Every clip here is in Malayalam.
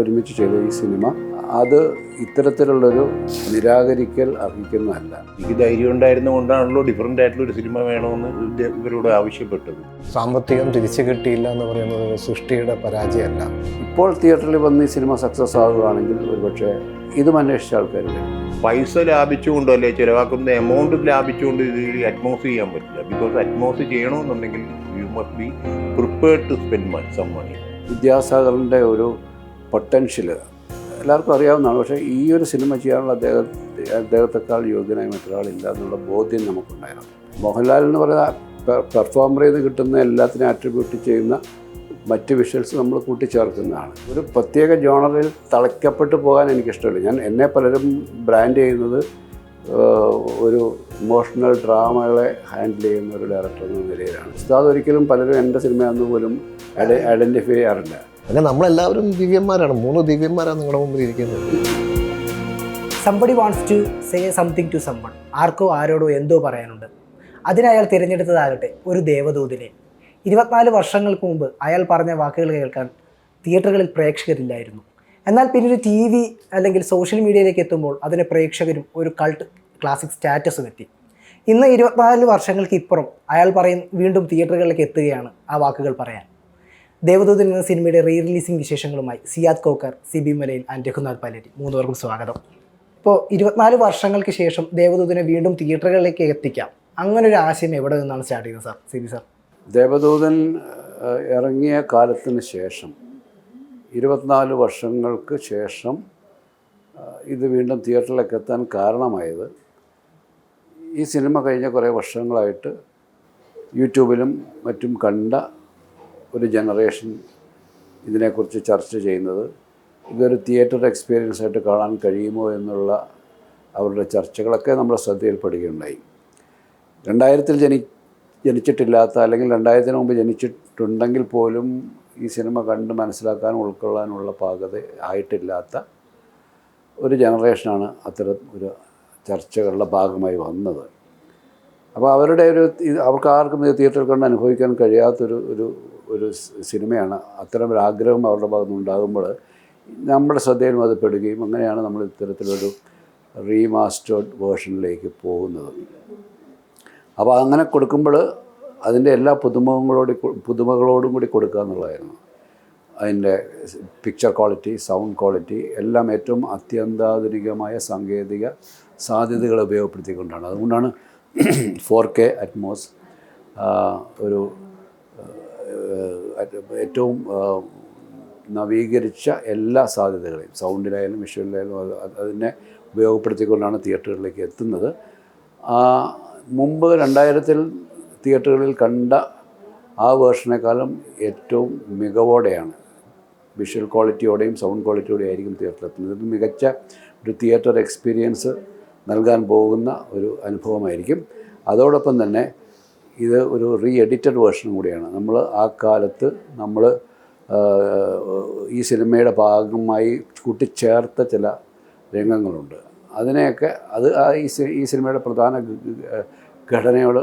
ഒരുമിച്ച് ചെയ്ത ഈ സിനിമ അത് ഇത്തരത്തിലുള്ളൊരു നിരാകരിക്കൽ അർഹിക്കുന്നതല്ല. എനിക്ക് ധൈര്യം ഉണ്ടായിരുന്നുകൊണ്ടാണല്ലോ ഡിഫറൻ്റ് ആയിട്ടുള്ള ഒരു സിനിമ വേണമെന്ന് ഇവരോട് ആവശ്യപ്പെട്ടത്. സാമ്പത്തികം തിരിച്ചു കിട്ടിയില്ല എന്ന് പറയുന്നത് സൃഷ്ടിയുടെ പരാജയമല്ല. ഇപ്പോൾ തിയേറ്ററിൽ വന്ന് ഈ സിനിമ സക്സസ് ആകുകയാണെങ്കിൽ ഒരുപക്ഷെ ഇതും അന്വേഷിച്ച ആൾക്കാർ വരും. പൈസ ലാഭിച്ചുകൊണ്ടല്ലേ ചിലവാക്കുന്ന എമൗണ്ട് ലാഭിച്ചുകൊണ്ട് ഇത് അറ്റ്മോസ് ചെയ്യാൻ പറ്റില്ല. ബിക്കോസ് അറ്റ്മോസ് ചെയ്യണമെന്നുണ്ടെങ്കിൽ you must be prepared to spend some money. വിദ്യാസാഗറിൻ്റെ ഒരു പൊട്ടൻഷ്യൽ എല്ലാവർക്കും അറിയാവുന്നതാണ്. പക്ഷേ ഈ ഒരു സിനിമ ചെയ്യാനുള്ള അദ്ദേഹത്തെക്കാൾ യോഗ്യനായ മറ്റൊരാളില്ല എന്നുള്ള ബോധ്യം നമുക്കുണ്ടായിരുന്നു. മോഹൻലാൽ എന്ന് പറയുന്ന പെർഫോമർ ചെയ്ത് കിട്ടുന്ന എല്ലാത്തിനും ആട്രിബ്യൂട്ട് ചെയ്യുന്ന മറ്റ് വിഷ്വൽസ് നമ്മൾ കൂട്ടിച്ചേർക്കുന്നതാണ്. ഒരു പ്രത്യേക ജോണറിൽ തളയ്ക്കപ്പെട്ടു പോകാൻ എനിക്കിഷ്ടമില്ല. എന്നെ പലരും ബ്രാൻഡ് ചെയ്യുന്നത് ഒരു ഇമോഷണൽ ഡ്രാമകളെ ഹാൻഡിൽ ചെയ്യുന്ന ഒരു ഡയറക്ടർ എന്ന നിലയിലാണ്. ഉസ്താദ് ഒരിക്കലും പലരും എൻ്റെ സിനിമയാണെന്ന് പോലും ഐഡൻറ്റിഫൈ ചെയ്യാറില്ല. അങ്ങനെ നമ്മളെല്ലാവരും ദിവ്യന്മാരാണ്. 3 ദിവ്യന്മാരാണ് നിങ്ങളുടെ മുമ്പിൽ ഇരിക്കുന്നത്. Somebody wants to say something to someone. ആർക്കോ ആരോടോ എന്തോ പറയാനുണ്ട്. അതിനയാൾ തിരഞ്ഞെടുത്തതാകട്ടെ ഒരു ദേവദൂതനെ. 24 വർഷങ്ങൾക്ക് മുമ്പ് അയാൾ പറഞ്ഞ വാക്കുകൾ കേൾക്കാൻ തിയേറ്ററുകളിൽ പ്രേക്ഷകരില്ലായിരുന്നു. എന്നാൽ പിന്നീട് TV അല്ലെങ്കിൽ സോഷ്യൽ മീഡിയയിലേക്ക് എത്തുമ്പോൾ അതിന് പ്രേക്ഷകരും ഒരു കൾട്ട് ക്ലാസിക് സ്റ്റാറ്റസും എത്തി. ഇന്ന് 24 വർഷങ്ങൾക്ക് ഇപ്പുറം അയാൾ വീണ്ടും തിയേറ്ററുകളിലേക്ക് എത്തുകയാണ് ആ വാക്കുകൾ പറയാൻ. ദേവദൂതൻ എന്ന സിനിമയുടെ റിലീസിംഗ് വിശേഷങ്ങളുമായി സിയാദ് കോക്കർ, സിബി മലയിൽ ആൻഡ് രഘുനാഥ് പലേരി 3 പേർക്കും സ്വാഗതം. ഇപ്പോൾ 24 വർഷങ്ങൾക്ക് ശേഷം ദേവദൂതനെ വീണ്ടും തിയേറ്ററുകളിലേക്ക് എത്തിക്കാം, അങ്ങനെ ഒരു ആശയം എവിടെ നിന്നാണ് സ്റ്റാർട്ട് ചെയ്യുന്നത് സാർ? സിബി സാർ. ദേവദൂതൻ ഇറങ്ങിയ കാലത്തിന് ശേഷം 24 വർഷങ്ങൾക്ക് ശേഷം ഇത് വീണ്ടും തിയേറ്ററിലേക്ക് എത്താൻ കാരണമായത് ഈ സിനിമ കഴിഞ്ഞ കുറേ വർഷങ്ങളായിട്ട് യൂട്യൂബിലും മറ്റും കണ്ട ഒരു ജനറേഷൻ ഇതിനെക്കുറിച്ച് ചർച്ച ചെയ്യുന്നത് ഇതൊരു തിയേറ്റർ എക്സ്പീരിയൻസ് ആയിട്ട് കാണാൻ കഴിയുമോ എന്നുള്ള അവരുടെ ചർച്ചകളൊക്കെ നമ്മുടെ ശ്രദ്ധയിൽപ്പെടുകയുണ്ടായി. 2000-ൽ ജനിച്ചിട്ടില്ലാത്ത അല്ലെങ്കിൽ 2000-ന് മുമ്പ് ജനിച്ചിട്ടുണ്ടെങ്കിൽ പോലും ഈ സിനിമ കണ്ട് മനസ്സിലാക്കാനും ഉൾക്കൊള്ളാനുള്ള പാകത ആയിട്ടില്ലാത്ത ഒരു ജനറേഷനാണ് അത്തരം ഒരു ചർച്ചകളുടെ ഭാഗമായി വന്നത്. അപ്പോൾ അവരുടെ അവർക്ക് ആർക്കും ഇത് തിയേറ്ററിൽ കണ്ട് അനുഭവിക്കാൻ കഴിയാത്തൊരു ഒരു സിനിമയാണ്. അത്തരം ഒരു ആഗ്രഹം അവരുടെ ഭാഗത്ത് ഉണ്ടാകുമ്പോൾ നമ്മുടെ ശ്രദ്ധയിലും അത് പെടുകയും അങ്ങനെയാണ് നമ്മൾ ഇത്തരത്തിലൊരു റീമാസ്റ്റേർഡ് വേർഷനിലേക്ക് പോകുന്നത്. അപ്പോൾ അങ്ങനെ കൊടുക്കുമ്പോൾ അതിൻ്റെ എല്ലാ പുതുമകളോടും കൂടി കൊടുക്കുക എന്നുള്ളതായിരുന്നു. അതിൻ്റെ പിക്ചർ ക്വാളിറ്റി, സൗണ്ട് ക്വാളിറ്റി എല്ലാം ഏറ്റവും അത്യന്താധുനികമായ സാങ്കേതിക സാധ്യതകൾ ഉപയോഗപ്പെടുത്തിക്കൊണ്ടാണ്. അതുകൊണ്ടാണ് 4K അറ്റ്മോസ് ഒരു ഏറ്റവും നവീകരിച്ച എല്ലാ സാധ്യതകളെയും സൗണ്ടിലായാലും വിഷ്വലിലായാലും അതിനെ ഉപയോഗപ്പെടുത്തിക്കൊണ്ടാണ് തിയേറ്ററുകളിലേക്ക് എത്തുന്നത്. മുമ്പ് 2000-ൽ തിയേറ്ററുകളിൽ കണ്ട ആ വേർഷനേക്കാളും ഏറ്റവും മികവോടെയാണ്, വിഷ്വൽ ക്വാളിറ്റിയോടെയും സൗണ്ട് ക്വാളിറ്റിയോടെയും ആയിരിക്കും തിയേറ്ററിലെത്തുന്നത്. ഇത് മികച്ച ഒരു തിയേറ്റർ എക്സ്പീരിയൻസ് നൽകാൻ പോകുന്ന ഒരു അനുഭവമായിരിക്കും. അതോടൊപ്പം തന്നെ ഇത് ഒരു എഡിറ്റഡ് വേർഷനും കൂടിയാണ്. നമ്മൾ ആ കാലത്ത് ഈ സിനിമയുടെ ഭാഗമായി കൂട്ടിച്ചേർത്ത ചില രംഗങ്ങളുണ്ട്. അതിനെയൊക്കെ ഈ സിനിമയുടെ പ്രധാന ഘടനയോട്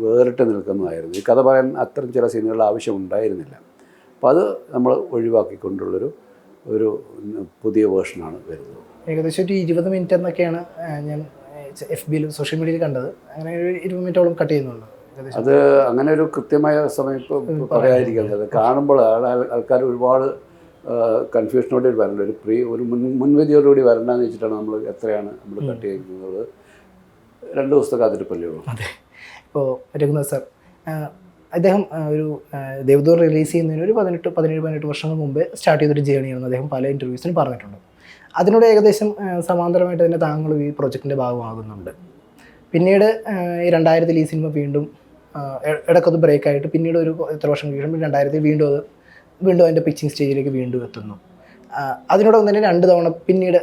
വേറിട്ട് നിൽക്കുന്നതായിരുന്നു. ഈ കഥ പറയാൻ അത്തരം ചില സീനുകളുടെ ആവശ്യം ഉണ്ടായിരുന്നില്ല. അപ്പോൾ അത് നമ്മൾ ഒഴിവാക്കിക്കൊണ്ടുള്ളൊരു പുതിയ വേർഷനാണ് വരുന്നത്. ഏകദേശം ഒരു 20 മിനിറ്റ് എന്നൊക്കെയാണ് ഞാൻ FBയിൽ സോഷ്യൽ മീഡിയയിൽ കണ്ടത്. അങ്ങനെ ഒരു 20 മിനിറ്റോളം കട്ട് ചെയ്യുന്നുണ്ട്. അത് അങ്ങനെ ഒരു കൃത്യമായ സമയം ഇപ്പോൾ പറയാതിരിക്കുന്നത്, കാണുമ്പോൾ ആൾക്കാർ ഒരുപാട് കൺഫ്യൂഷനോടെ വരണ്ട, ഒരു മുൻവിധിയോടുകൂടി വരണ്ടെന്ന് വെച്ചിട്ടാണ് നമ്മൾ എത്രയാണ് നമ്മൾ കട്ട് ചെയ്യുന്നത്. 2 ദിവസത്തെ കാത്തിരിപ്പല്ലേ ഉള്ളൂ. അതെ. ഇപ്പോൾ രഘുനാഥ് സാർ, അദ്ദേഹം ഒരു ദേവദൂതൻ റിലീസ് ചെയ്യുന്നതിന് ഒരു 17-18 വർഷങ്ങൾ മുമ്പേ സ്റ്റാർട്ട് ചെയ്തൊരു ജേണിയാണെന്ന് അദ്ദേഹം പല ഇൻ്റർവ്യൂസിനും പറഞ്ഞിട്ടുണ്ട്. അതിനോട് ഏകദേശം സമാന്തരമായിട്ട് തന്നെ താങ്കളും ഈ പ്രൊജക്റ്റിൻ്റെ ഭാഗമാകുന്നുണ്ട്. പിന്നീട് ഈ 2000-ൽ ഈ സിനിമ വീണ്ടും ഇടയ്ക്കൊന്ന് ബ്രേക്കായിട്ട് പിന്നീട് ഒരു എത്ര വർഷം കഴിയുമ്പോൾ 2000-ൽ വീണ്ടും അതിൻ്റെ പിച്ചിങ് സ്റ്റേജിലേക്ക് വീണ്ടും എത്തുന്നു. അതിനോടൊപ്പം തന്നെ 2 തവണ പിന്നീട്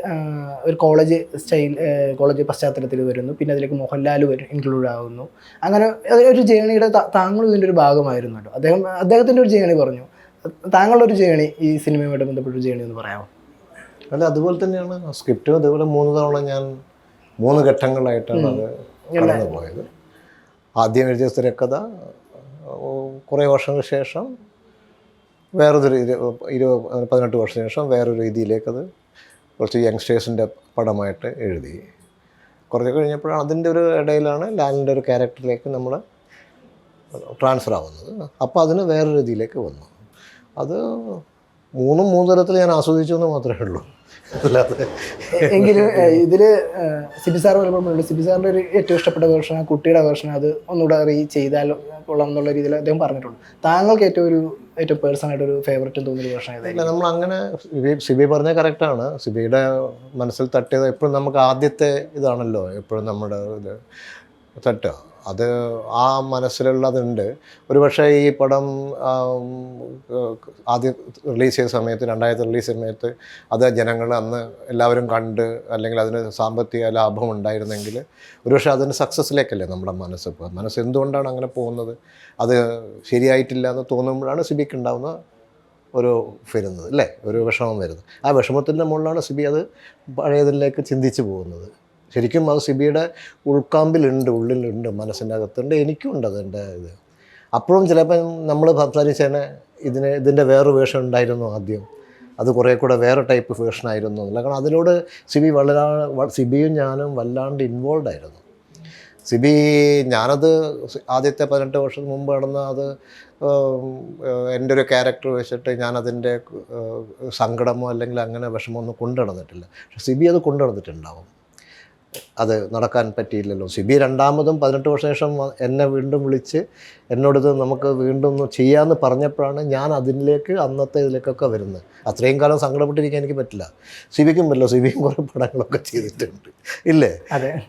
ഒരു കോളേജ് പശ്ചാത്തലത്തിൽ വരുന്നു. പിന്നെ അതിലേക്ക് മോഹൻലാൽ ഇൻക്ലൂഡ് ആകുന്നു. അങ്ങനെ ഒരു ജേണിയുടെ താങ്കളും ഇതിൻ്റെ ഒരു ഭാഗമായിരുന്നല്ലോ. അദ്ദേഹത്തിൻ്റെ ഒരു ജേണി പറഞ്ഞു. താങ്കളുടെ ഒരു ജേണി ഈ സിനിമയുമായിട്ട് ബന്ധപ്പെട്ടൊരു ജേണി ഒന്ന് പറയാമോ? അല്ല, അതുപോലെ തന്നെയാണ് സ്ക്രിപ്റ്റും. അതേപോലെ 3 തവണ ഞാൻ 3 ഘട്ടങ്ങളിലായിട്ടാണ് അത് കടന്നു പോയത്. ആദ്യം എഴുതിയ തിരക്കഥ, കുറേ വർഷങ്ങൾക്ക് ശേഷം വേറൊരു 18 വർഷത്തിന് ശേഷം വേറൊരു രീതിയിലേക്കത് കുറച്ച് യങ്സ്റ്റേഴ്സിൻ്റെ പടമായിട്ട് എഴുതി. കുറച്ച് കഴിഞ്ഞപ്പോഴാണ് അതിൻ്റെ ഒരു ഇടയിലാണ് ലാലിൻ്റെ ഒരു ക്യാരക്ടറിലേക്ക് നമ്മൾ ട്രാൻസ്ഫർ ആവുന്നത്. അപ്പോൾ അതിന് വേറൊരു രീതിയിലേക്ക് വന്നു. അത് മൂന്ന് തരത്തിൽ ഞാൻ ആസ്വദിച്ചു എന്ന് മാത്രമേ ഉള്ളൂ. അല്ലാതെ എങ്കിലും ഇതിൽ സിബി സാർ പറയുമ്പോൾ സിബി സാറിൻ്റെ ഒരു ഏറ്റവും ഇഷ്ടപ്പെട്ട വേർഷൻ ആ കുട്ടിയുടെ വേർഷൻ, അത് ഒന്നുകൂടെ ചെയ്താൽ കൊള്ളാം എന്നുള്ള രീതിയിൽ അദ്ദേഹം പറഞ്ഞിട്ടുണ്ട്. താങ്കൾക്ക് ഏറ്റവും പേഴ്സണായിട്ടൊരു ഫേവററ്റ് തോന്നിയൊരു വേർഷൻ ഏതായാലും? ഇല്ല, നമ്മൾ അങ്ങനെ സിബി പറഞ്ഞാൽ കറക്റ്റാണ്. സിബിയുടെ മനസ്സിൽ തട്ടിയത് എപ്പോഴും നമുക്ക് ആദ്യത്തെ ഇതാണല്ലോ എപ്പോഴും നമ്മുടെ ഇത് തട്ടുക. അത് ആ മനസ്സിലുള്ളതുണ്ട്. ഒരുപക്ഷെ ഈ പടം ആദ്യം റിലീസ് ചെയ്ത സമയത്ത് 2000 റിലീസ് സമയത്ത് അത് ജനങ്ങൾ അന്ന് എല്ലാവരും കണ്ട് അല്ലെങ്കിൽ അതിന് സാമ്പത്തിക ലാഭം ഉണ്ടായിരുന്നെങ്കിൽ ഒരുപക്ഷെ അതിന് സക്സസ്സിലേക്കല്ലേ നമ്മുടെ മനസ്സ് എന്തുകൊണ്ടാണ് അങ്ങനെ പോകുന്നത്, അത് ശരിയായിട്ടില്ല എന്ന് തോന്നുമ്പോഴാണ് സിബിക്ക് ഉണ്ടാകുന്ന ഒരു വരുന്നത് അല്ലേ, ഒരു വിഷമം വരുന്നത്. ആ വിഷമത്തിൻ്റെ മുകളിലാണ് സിബി അത് പഴയതിലേക്ക് ചിന്തിച്ച് പോകുന്നത്. ശരിക്കും അത് സിബിയുടെ ഉള്ളിലുണ്ട്, മനസ്സിൻ്റെ അകത്തുണ്ട്, എനിക്കും ഉണ്ട് അതിൻ്റെ ഇത്. അപ്പോഴും ചിലപ്പോൾ നമ്മൾ സംസാരിച്ചതിനെ ഇതിൻ്റെ വേറൊരു വേർഷൻ ഉണ്ടായിരുന്നു ആദ്യം, അത് കുറേ കൂടെ വേറെ ടൈപ്പ് വേർഷനായിരുന്നു എന്നുള്ള. കാരണം അതിനോട് സിബിയും ഞാനും വല്ലാണ്ട് ഇൻവോൾവ് ആയിരുന്നു. ഞാനത് ആദ്യത്തെ 18 വർഷം മുമ്പ് നടന്ന അത് എൻ്റെ ഒരു ക്യാരക്ടർ വെച്ചിട്ട് ഞാനതിൻ്റെ സങ്കടമോ അല്ലെങ്കിൽ അങ്ങനെ വിഷമമൊന്നും കൊണ്ടു നടന്നിട്ടില്ല. പക്ഷെ സിബി അത് കൊണ്ടു നടന്നിട്ടുണ്ടാവും. അത് നടക്കാൻ പറ്റിയില്ലല്ലോ. സിബി രണ്ടാമതും 18 വർഷത്തിന് ശേഷം എന്നെ വീണ്ടും വിളിച്ച് എന്നോടിത് നമുക്ക് വീണ്ടും ഒന്ന് ചെയ്യാമെന്ന് പറഞ്ഞപ്പോഴാണ് ഞാൻ അതിലേക്ക് അന്നത്തെ ഇതിലേക്കൊക്കെ വരുന്നത്. അത്രയും കാലം സങ്കടപ്പെട്ടിരിക്കാൻ എനിക്ക് പറ്റില്ല. സിബിക്കും പറ്റില്ല, സിബിയും കുറേ പടങ്ങളൊക്കെ ചെയ്തിട്ടുണ്ട് ഇല്ലേ.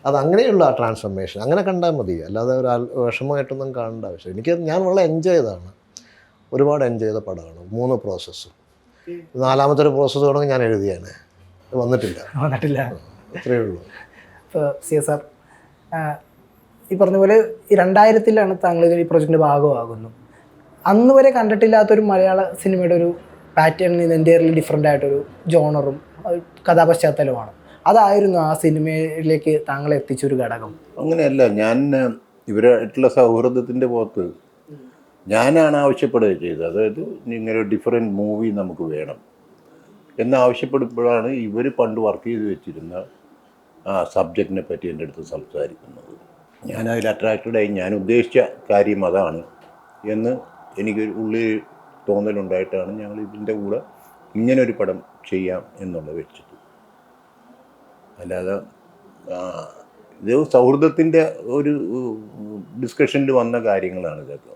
അതങ്ങനെയുള്ള ആ ട്രാൻസ്ഫർമേഷൻ അങ്ങനെ കണ്ടാൽ മതി, അല്ലാതെ ഒരു വിഷമമായിട്ടൊന്നും കാണേണ്ട ആവശ്യം. ഞാൻ വളരെ എൻജോയ് ചെയ്തതാണ്, ഒരുപാട് എൻജോയ് ചെയ്ത പടമാണ് 3 പ്രോസസ്സും. 4ാമത്തെ ഒരു പ്രോസസ്സ് വേണമെങ്കിൽ ഞാൻ എഴുതിയാണ്, വന്നിട്ടില്ല. അത്രയേ ഉള്ളൂ. സി സാർ ഈ പറഞ്ഞ പോലെ 2000-ലാണ് താങ്കൾ ഈ പ്രൊജക്റ്റിൻ്റെ ഭാഗമാകുന്നു. അന്ന് വരെ കണ്ടിട്ടില്ലാത്തൊരു മലയാള സിനിമയുടെ ഒരു പാറ്റേണിൽ നിന്ന് എൻ്റയർലി ഡിഫറെൻ്റ് ആയിട്ടൊരു ജോണറും കഥാപശ്ചാത്തലമാണ്. അതായിരുന്നു ആ സിനിമയിലേക്ക് താങ്കളെ എത്തിച്ചൊരു ഘടകം? അങ്ങനെയല്ല, ഞാൻ ഇവരായിട്ടുള്ള സൗഹൃദത്തിൻ്റെ പുറത്ത് ഞാനാണ് ആവശ്യപ്പെടുകയും ചെയ്തത്. അതായത് ഇങ്ങനെ ഒരു ഡിഫറെൻറ്റ് മൂവി നമുക്ക് വേണം എന്നാവശ്യപ്പെടുമ്പോഴാണ് ഇവർ പണ്ട് വർക്ക് ചെയ്ത് വെച്ചിരുന്ന ആ സബ്ജക്റ്റിനെ പറ്റി എൻ്റെ അടുത്ത് സംസാരിക്കുന്നത്. ഞാനതിൽ അട്രാക്റ്റഡായി. ഞാൻ ഉദ്ദേശിച്ച കാര്യം അതാണ് എന്ന് എനിക്ക് ഉള്ളിൽ തോന്നലുണ്ടായിട്ടാണ് ഞങ്ങൾ ഇതിൻ്റെ കൂടെ ഇങ്ങനൊരു പടം ചെയ്യാം എന്നുള്ളത് വെച്ചത്. അല്ലാതെ ഇത് സൗഹൃദത്തിൻ്റെ ഒരു ഡിസ്കഷനിൽ വന്ന കാര്യങ്ങളാണ് ഇതൊക്കെ.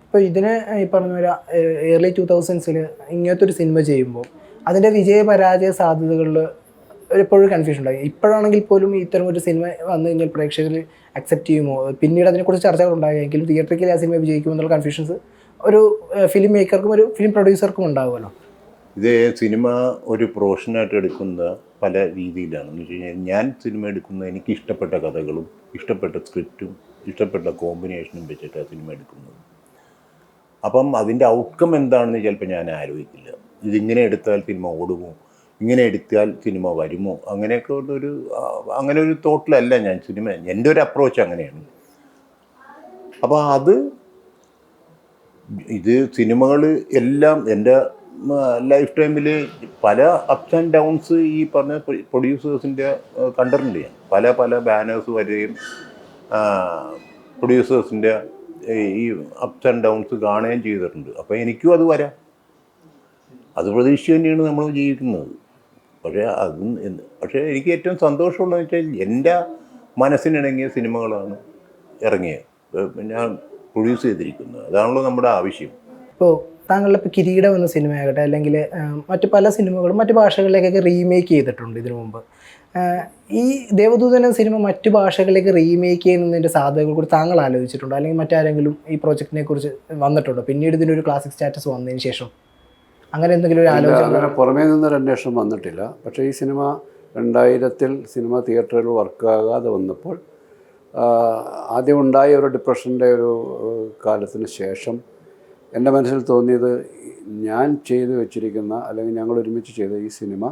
ഇപ്പോൾ ഇതിന് ഈ പറഞ്ഞ പോലെ ഏർലി 2000s ഇങ്ങനത്തെ ഒരു സിനിമ ചെയ്യുമ്പോൾ അതിൻ്റെ വിജയപരാജയ സാധ്യതകളിൽ എപ്പോഴും കൺഫ്യൂഷൻ ഉണ്ടായി. ഇപ്പോഴാണെങ്കിൽ പോലും ഇത്തരം ഒരു സിനിമ വന്നു കഴിഞ്ഞാൽ പ്രേക്ഷകർ അക്സെപ്റ്റ് ചെയ്യുമോ, പിന്നീട് അതിനെക്കുറിച്ച് ചർച്ചകൾ ഉണ്ടായെങ്കിലും തിയേറ്ററിൽ ആ സിനിമ വിജയിക്കുമോ എന്നുള്ള കൺഫ്യൂഷൻസ് ഒരു ഫിലിം മേക്കർക്കും ഒരു ഫിലിം പ്രൊഡ്യൂസർക്കും ഉണ്ടാവുമല്ലോ. ഇത് സിനിമ ഒരു പ്രൊഫഷനായിട്ട് എടുക്കുന്ന പല രീതിയിലാണ്. എന്ന് വെച്ച് കഴിഞ്ഞാൽ ഞാൻ സിനിമ എടുക്കുന്നത് എനിക്ക് ഇഷ്ടപ്പെട്ട കഥകളും ഇഷ്ടപ്പെട്ട സ്ക്രിപ്റ്റും ഇഷ്ടപ്പെട്ട കോമ്പിനേഷനും വെച്ചിട്ടാണ് സിനിമ എടുക്കുന്നത്. അപ്പം അതിൻ്റെ ഔട്ട്കം എന്താണെന്ന് ചിലപ്പോൾ ഞാൻ ആലോചിക്കില്ല. ഇതിങ്ങനെ എടുത്താൽ സിനിമ ഓടുമോ, ഇങ്ങനെ എടുത്താൽ സിനിമ വരുമോ, അങ്ങനെയൊക്കെ അങ്ങനെ ഒരു തോട്ടിലല്ല ഞാൻ സിനിമ. എൻ്റെ ഒരു അപ്രോച്ച് അങ്ങനെയാണ്. അപ്പോൾ ഇത് സിനിമകൾ എല്ലാം എൻ്റെ ലൈഫ് ടൈമിൽ പല അപ്സ് ആൻഡ് ഡൗൺസ് ഈ പറഞ്ഞ പ്രൊഡ്യൂസേഴ്സിൻ്റെ കണ്ടിട്ടുണ്ട് ഞാൻ. പല ബാനേഴ്സ് വരെയും പ്രൊഡ്യൂസേഴ്സിൻ്റെ ഈ അപ്സ് ആൻഡ് ഡൗൺസ് കാണുകയും ചെയ്തിട്ടുണ്ട്. അപ്പോൾ എനിക്കും അത് വരാം, അത് പ്രതീക്ഷിച്ച് തന്നെയാണ് നമ്മൾ ജീവിക്കുന്നത്. പക്ഷേ എനിക്ക് ഏറ്റവും സന്തോഷമുള്ളതെന്ന് വെച്ചാൽ എൻ്റെ മനസ്സിനിണങ്ങിയ സിനിമകളാണ് ഇറങ്ങിയത്, ഞാൻ പ്രൊഡ്യൂസ് ചെയ്തിരിക്കുന്നത്. അതാണല്ലോ നമ്മുടെ ആവശ്യം. ഇപ്പോൾ താങ്കളുടെ ഇപ്പോൾ കിരീടം എന്ന സിനിമയാകട്ടെ അല്ലെങ്കിൽ മറ്റ് പല സിനിമകളും മറ്റ് ഭാഷകളിലേക്കൊക്കെ റീമേക്ക് ചെയ്തിട്ടുണ്ട് ഇതിനു മുമ്പ്. ഈ ദേവദൂതൻ എന്ന സിനിമ മറ്റ് ഭാഷകളിലേക്ക് റീമേക്ക് ചെയ്യുന്നതിൻ്റെ സാധ്യതകൾ കൂടി താങ്കൾ ആലോചിച്ചിട്ടുണ്ടോ, അല്ലെങ്കിൽ മറ്റാരെങ്കിലും ഈ പ്രോജക്റ്റിനെ കുറിച്ച് വന്നിട്ടുണ്ടോ പിന്നീട് ഇതിനൊരു ക്ലാസിക് സ്റ്റാറ്റസ് വന്നതിന് ശേഷം? അങ്ങനെ എന്തെങ്കിലും ഒരു ആലോചന? അങ്ങനെ പുറമേ നിന്നൊരു അന്വേഷണം വന്നിട്ടില്ല. പക്ഷേ ഈ സിനിമ 2000-ൽ സിനിമ തിയേറ്ററിൽ വർക്കാകാതെ വന്നപ്പോൾ ആദ്യം ഉണ്ടായ ഒരു ഡിപ്രഷൻ്റെ ഒരു കാലത്തിന് ശേഷം എൻ്റെ മനസ്സിൽ തോന്നിയത്, ഞാൻ ചെയ്തു വെച്ചിരിക്കുന്ന അല്ലെങ്കിൽ ഞങ്ങൾ ഒരുമിച്ച് ചെയ്ത ഈ സിനിമ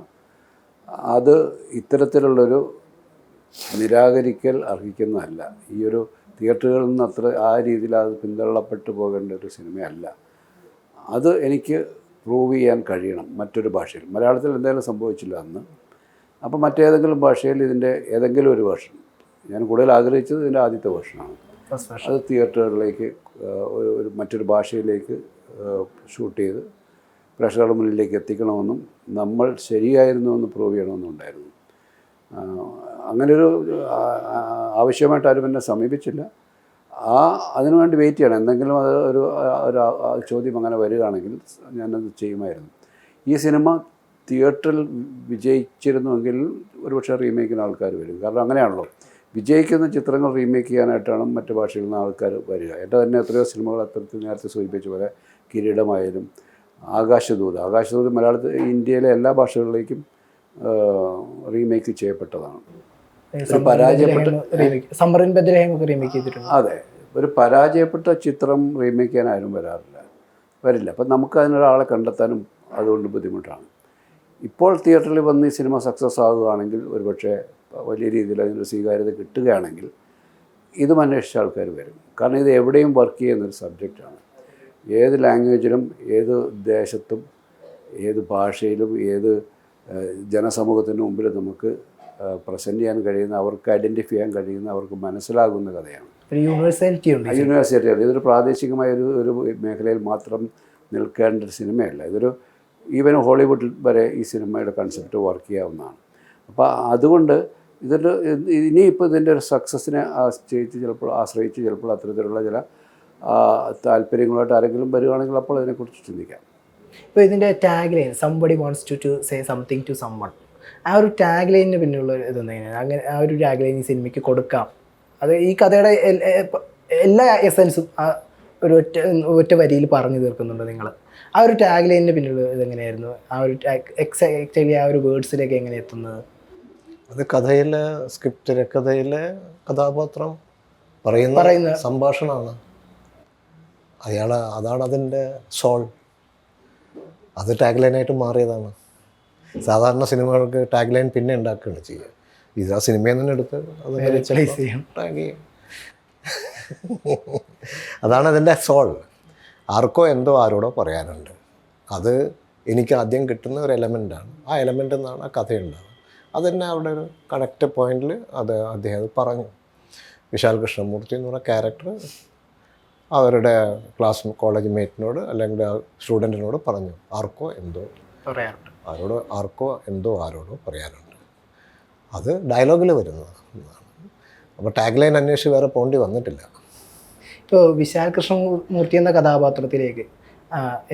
അത് ഇത്തരത്തിലുള്ളൊരു നിരാകരിക്കൽ അർഹിക്കുന്നതല്ല. ഈ ഒരു തിയേറ്ററുകളിൽ നിന്ന് അത്ര ആ രീതിയിൽ അത് പിന്തള്ളപ്പെട്ടു പോകേണ്ട ഒരു സിനിമയല്ല. അത് എനിക്ക് പ്രൂവ് ചെയ്യാൻ കഴിയണം മറ്റൊരു ഭാഷയിൽ. മലയാളത്തിൽ എന്തായാലും സംഭവിച്ചില്ല അന്ന്. അപ്പോൾ മറ്റേതെങ്കിലും ഭാഷയിൽ ഇതിൻ്റെ ഏതെങ്കിലും ഒരു വേർഷൻ, ഞാൻ കൂടുതൽ ആഗ്രഹിച്ചത് ഇതിൻ്റെ ആദ്യത്തെ വേർഷനാണ്. അത് തിയേറ്ററുകളിലേക്ക് ഒരു മറ്റൊരു ഭാഷയിലേക്ക് ഷൂട്ട് ചെയ്ത് പ്രേക്ഷകരുടെ മുന്നിലേക്ക് എത്തിക്കണമെന്നും നമ്മൾ ശരിയായിരുന്നുവെന്ന് പ്രൂവ് ചെയ്യണമെന്നും ഉണ്ടായിരുന്നു. അങ്ങനൊരു ആവശ്യമായിട്ട് ആരും എന്നെ സമീപിച്ചില്ല. അതിനുവേണ്ടി വെയിറ്റ് ചെയ്യണം. എന്തെങ്കിലും അത് ഒരു ചോദ്യം അങ്ങനെ വരികയാണെങ്കിൽ ഞാനത് ചെയ്യുമായിരുന്നു. ഈ സിനിമ തിയേറ്ററിൽ വിജയിച്ചിരുന്നുവെങ്കിൽ ഒരുപക്ഷെ റീമേക്കിന് ആൾക്കാർ വരും. കാരണം അങ്ങനെയാണല്ലോ, വിജയിക്കുന്ന ചിത്രങ്ങൾ റീമേക്ക് ചെയ്യാനായിട്ടാണ് മറ്റു ഭാഷയിൽ നിന്ന് ആൾക്കാർ വരിക. എൻ്റെ തന്നെ എത്രയോ സിനിമകൾ അത്തരത്തിൽ നേരത്തെ സൂചിപ്പിച്ച പോലെ കിരീടമായാലും ആകാശദൂത് മലയാളത്തിൽ ഇന്ത്യയിലെ എല്ലാ ഭാഷകളിലേക്കും റീമേക്ക് ചെയ്യപ്പെട്ടതാണ്. അതെ, ഒരു പരാജയപ്പെട്ട ചിത്രം റീമേക്ക് ചെയ്യാൻ ആരും വരില്ല. അപ്പം നമുക്ക് അതിനൊരാളെ കണ്ടെത്താനും അതുകൊണ്ട് ബുദ്ധിമുട്ടാണ്. ഇപ്പോൾ തിയേറ്ററിൽ വന്ന് ഈ സിനിമ സക്സസ് ആകുകയാണെങ്കിൽ, ഒരുപക്ഷെ വലിയ രീതിയിൽ അതിനൊരു സ്വീകാര്യത കിട്ടുകയാണെങ്കിൽ ഇതും അന്വേഷിച്ച ആൾക്കാർ വരും. കാരണം ഇത് എവിടെയും വർക്ക് ചെയ്യുന്നൊരു സബ്ജക്റ്റാണ്. ഏത് ലാംഗ്വേജിലും, ഏത് ദേശത്തും, ഏത് ഭാഷയിലും, ഏത് ജനസമൂഹത്തിന് മുമ്പിൽ നമുക്ക് പ്രസൻറ്റ് ചെയ്യാൻ കഴിയുന്ന, അവർക്ക് ഐഡൻറ്റിഫൈ ചെയ്യാൻ കഴിയുന്ന, അവർക്ക് മനസ്സിലാകുന്ന കഥയാണ്. യൂണിവേഴ്സാലിറ്റി ആണ്. ഇതൊരു പ്രാദേശികമായ ഒരു മേഖലയിൽ മാത്രം നിൽക്കേണ്ട ഒരു സിനിമയല്ല. ഇതൊരു ഈവൻ ഹോളിവുഡിൽ വരെ ഈ സിനിമയുടെ കൺസെപ്റ്റ് വർക്ക് ചെയ്യാവുന്നതാണ്. അപ്പോൾ അതുകൊണ്ട് ഇനിയിപ്പോൾ ഇതിൻ്റെ ഒരു സക്സസ്സിനെ ആശ്രയിച്ച് ചിലപ്പോൾ അത്തരത്തിലുള്ള ചില താല്പര്യങ്ങളായിട്ട് ആരെങ്കിലും വരികയാണെങ്കിൽ അപ്പോൾ അതിനെക്കുറിച്ച് ചിന്തിക്കാം. ഇപ്പോൾ ഇതിൻ്റെ tag line somebody wants to say something to someone, ആ ഒരു ടാഗ് ലൈനിന് പിന്നെയുള്ള ഇതെന്തെങ്കിലും അങ്ങനെ ആ ഒരു ടാഗ് ലൈൻ ഈ സിനിമയ്ക്ക് കൊടുക്കാം? അത് ഈ കഥയുടെ എല്ലാ എസൻസും ഒരു ഒറ്റ വരിയിൽ പറഞ്ഞു തീർക്കുന്നുണ്ട് നിങ്ങൾ. ആ ഒരു ടാഗ് ലൈനിന് പിന്നിൽ ഇതെങ്ങനെയായിരുന്നു? ആ ഒരു ആക്ച്വലി ആ ഒരു വേർഡ്സിലേക്ക് എങ്ങനെ എത്തുന്നത്? അത് കഥയിലെ സ്ക്രിപ്റ്റിലെ കഥയിലെ കഥാപാത്രം പറയുന്ന സംഭാഷണമാണ്. അതാണ് അതിൻ്റെ സോൾ. അത് ടാഗ് ലൈനായിട്ട് മാറിയതാണ്. സാധാരണ സിനിമകൾക്ക് ടാഗ് ലൈൻ പിന്നെ ഉണ്ടാക്കുകയാണ് ചെയ്യുക. ഇത് ആ സിനിമയിൽ നിന്ന് എടുത്ത് അത് ടാഗ് ചെയ്യും. അതാണ് അതിൻ്റെ സോൾ. ആർക്കോ എന്തോ ആരോടോ പറയാനുണ്ട്. അത് എനിക്ക് ആദ്യം കിട്ടുന്ന ഒരു എലമെൻ്റാണ്. ആ എലമെൻ്റിൽ നിന്നാണ് ആ കഥയുണ്ടാകുന്നത്. അതുതന്നെ അവിടെ ഒരു കറക്റ്റ് പോയിന്റിൽ അദ്ദേഹം പറഞ്ഞു. വിശാൽ കൃഷ്ണമൂർത്തി എന്ന് പറഞ്ഞ ക്യാരക്ടർ അവരുടെ കോളേജ് മേറ്റിനോട് അല്ലെങ്കിൽ സ്റ്റുഡൻറ്റിനോട് പറഞ്ഞു, ആർക്കോ എന്തോ ആരോടോ പറയാനുണ്ട്. അത് ഡയലോഗിൽ വരുന്നതാണ്. അപ്പോൾ ടാഗ് ലൈൻ അന്വേഷിച്ച് വേറെ പോണ്ടി വന്നിട്ടില്ല. ഇപ്പോൾ വിശാൽ കൃഷ്ണമൂർത്തി എന്ന കഥാപാത്രത്തിലേക്ക്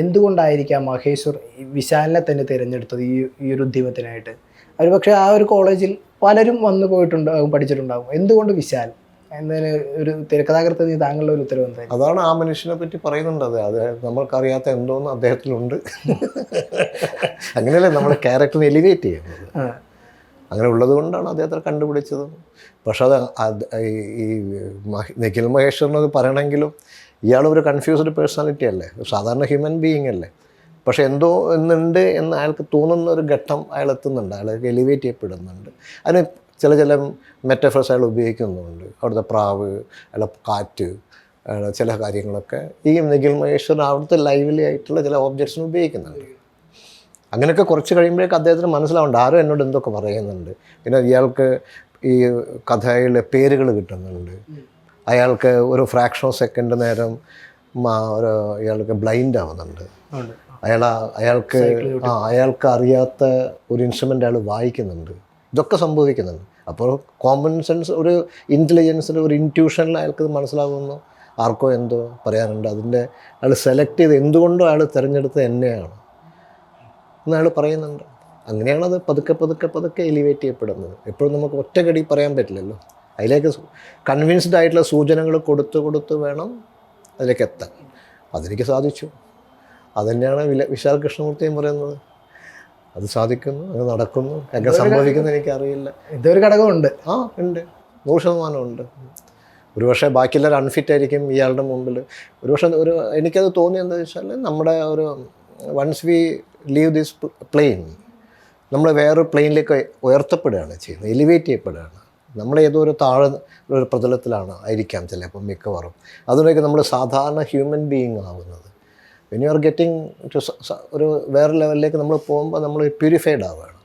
എന്തുകൊണ്ടായിരിക്കാം മഹേശ്വർ വിശാലിനെ തന്നെ തിരഞ്ഞെടുത്തത് ഈ ഒരു ഉദ്യമത്തിനായിട്ട്? ഒരു പക്ഷേ ആ ഒരു കോളേജിൽ പലരും വന്നു പോയിട്ടുണ്ടാകും, പഠിച്ചിട്ടുണ്ടാകും. എന്തുകൊണ്ട് വിശാൽ എന്നതിന് ഒരു തിരക്കഥാകൃത്ത് താങ്കളുടെ ഒരു ഉത്തരവ് എന്തായാലും? അതാണ് ആ മനുഷ്യനെ പറ്റി പറയുന്നുണ്ട്. അത് നമ്മൾക്കറിയാത്ത എന്തോന്ന് അദ്ദേഹത്തിലുണ്ട്. അങ്ങനെയല്ലേ നമ്മൾ ക്യാരക്ടറിനെ എലിവേറ്റ് ചെയ്യുന്നത്. അങ്ങനെ ഉള്ളത് കൊണ്ടാണ് അദ്ദേഹത്തെ കണ്ടുപിടിച്ചത്. പക്ഷെ അത് ഈ നിഖിൽ മഹേശ്വറിനത് പറയണമെങ്കിലും ഇയാളൊരു കൺഫ്യൂസ്ഡ് പേഴ്സണാലിറ്റി അല്ലേ, സാധാരണ ഹ്യൂമൻ ബീയിങ് അല്ലേ. പക്ഷെ എന്തോ എന്നുണ്ട് എന്ന് അയാൾക്ക് തോന്നുന്ന ഒരു ഘട്ടം അയാൾ എത്തുന്നുണ്ട്, അയാൾക്ക് എലിവേറ്റ് ചെയ്യപ്പെടുന്നുണ്ട്. അതിന് ചില മെറ്റഫേഴ്സ് അയാൾ ഉപയോഗിക്കുന്നുണ്ട്. അവിടുത്തെ പ്രാവ്, അയാളെ കാറ്റ്, ചില കാര്യങ്ങളൊക്കെ ഈ നിഖിൽ മഹേശ്വർ അവിടുത്തെ ലൈവ്ലി ആയിട്ടുള്ള ചില ഓബ്ജക്ട്സിന് ഉപയോഗിക്കുന്നുണ്ട്. അങ്ങനെയൊക്കെ കുറച്ച് കഴിയുമ്പോഴേക്ക് അദ്ദേഹത്തിന് മനസ്സിലാവുന്നുണ്ട് ആരോ എന്നോട് എന്തൊക്കെ പറയുന്നുണ്ട്. പിന്നെ ഇയാൾക്ക് ഈ കഥയിലെ പേരുകൾ കിട്ടുന്നുണ്ട്. അയാൾക്ക് ഒരു ഫ്രാക്ഷൻ ഓഫ് സെക്കൻഡ് നേരം ഇയാൾക്ക് ബ്ലൈൻഡ് ആവുന്നുണ്ട്. അയാൾക്ക് അറിയാത്ത ഒരു ഇൻസ്ട്രുമെൻ്റ് അയാൾ വായിക്കുന്നുണ്ട്. ഇതൊക്കെ സംഭവിക്കുന്നുണ്ട്. അപ്പോൾ കോമൺ സെൻസ്, ഒരു ഇൻ്റലിജൻസിൽ, ഒരു ഇൻറ്റ്യൂഷനിൽ അയാൾക്ക് മനസ്സിലാകുന്നു ആർക്കോ എന്തോ പറയാനുണ്ട്. അതിൻ്റെ അയാൾ സെലക്ട് ചെയ്ത് എന്തുകൊണ്ടോ അയാൾ തിരഞ്ഞെടുത്തത് എന്നെയാണ് എന്ന് അയാൾ പറയുന്നുണ്ട്. അങ്ങനെയാണത് പതുക്കെ എലിവേറ്റ് ചെയ്യപ്പെടുന്നത്. എപ്പോഴും നമുക്ക് ഒറ്റക്കടി പറയാൻ പറ്റില്ലല്ലോ. അതിലേക്ക് കൺവിൻസ്ഡ് ആയിട്ടുള്ള സൂചനകൾ കൊടുത്ത് വേണം അതിലേക്ക് എത്താൻ. അതെനിക്ക് സാധിച്ചു. അതുതന്നെയാണ് വിശാൽ കൃഷ്ണമൂർത്തിയും പറയുന്നത്. അത് സാധിക്കുന്നു, അത് നടക്കുന്നു, എങ്ങനെ സംഭവിക്കുന്നു എനിക്കറിയില്ല. ഇതൊരു ഘടകമുണ്ട്. ഉണ്ട്, 100% ഉണ്ട്. ഒരുപക്ഷെ ബാക്കിയുള്ളവർ അൺഫിറ്റ് ആയിരിക്കും ഇയാളുടെ മുമ്പിൽ. ഒരുപക്ഷെ എനിക്കത് തോന്നിയെന്താ വെച്ചാൽ, നമ്മുടെ once we leave this plane, നമ്മൾ വേറൊരു പ്ലെയിനിലേക്ക് ഉയർത്തപ്പെടുകയാണ് ചെയ്യുന്നത്, എലിവേറ്റ് ചെയ്യപ്പെടുകയാണ്. നമ്മളേതോ ഒരു ഒരു പ്രതലത്തിലാണ് ആയിരിക്കാം ചിലപ്പോൾ മിക്കവാറും. അതിനൊക്കെ നമ്മൾ സാധാരണ ഹ്യൂമൻ ബീയിങ് ആവുന്നത്. When you are getting to ഒരു വേറെ ലെവലിലേക്ക് നമ്മൾ പോകുമ്പോൾ നമ്മൾ പ്യൂരിഫൈഡ് ആവുകയാണ്.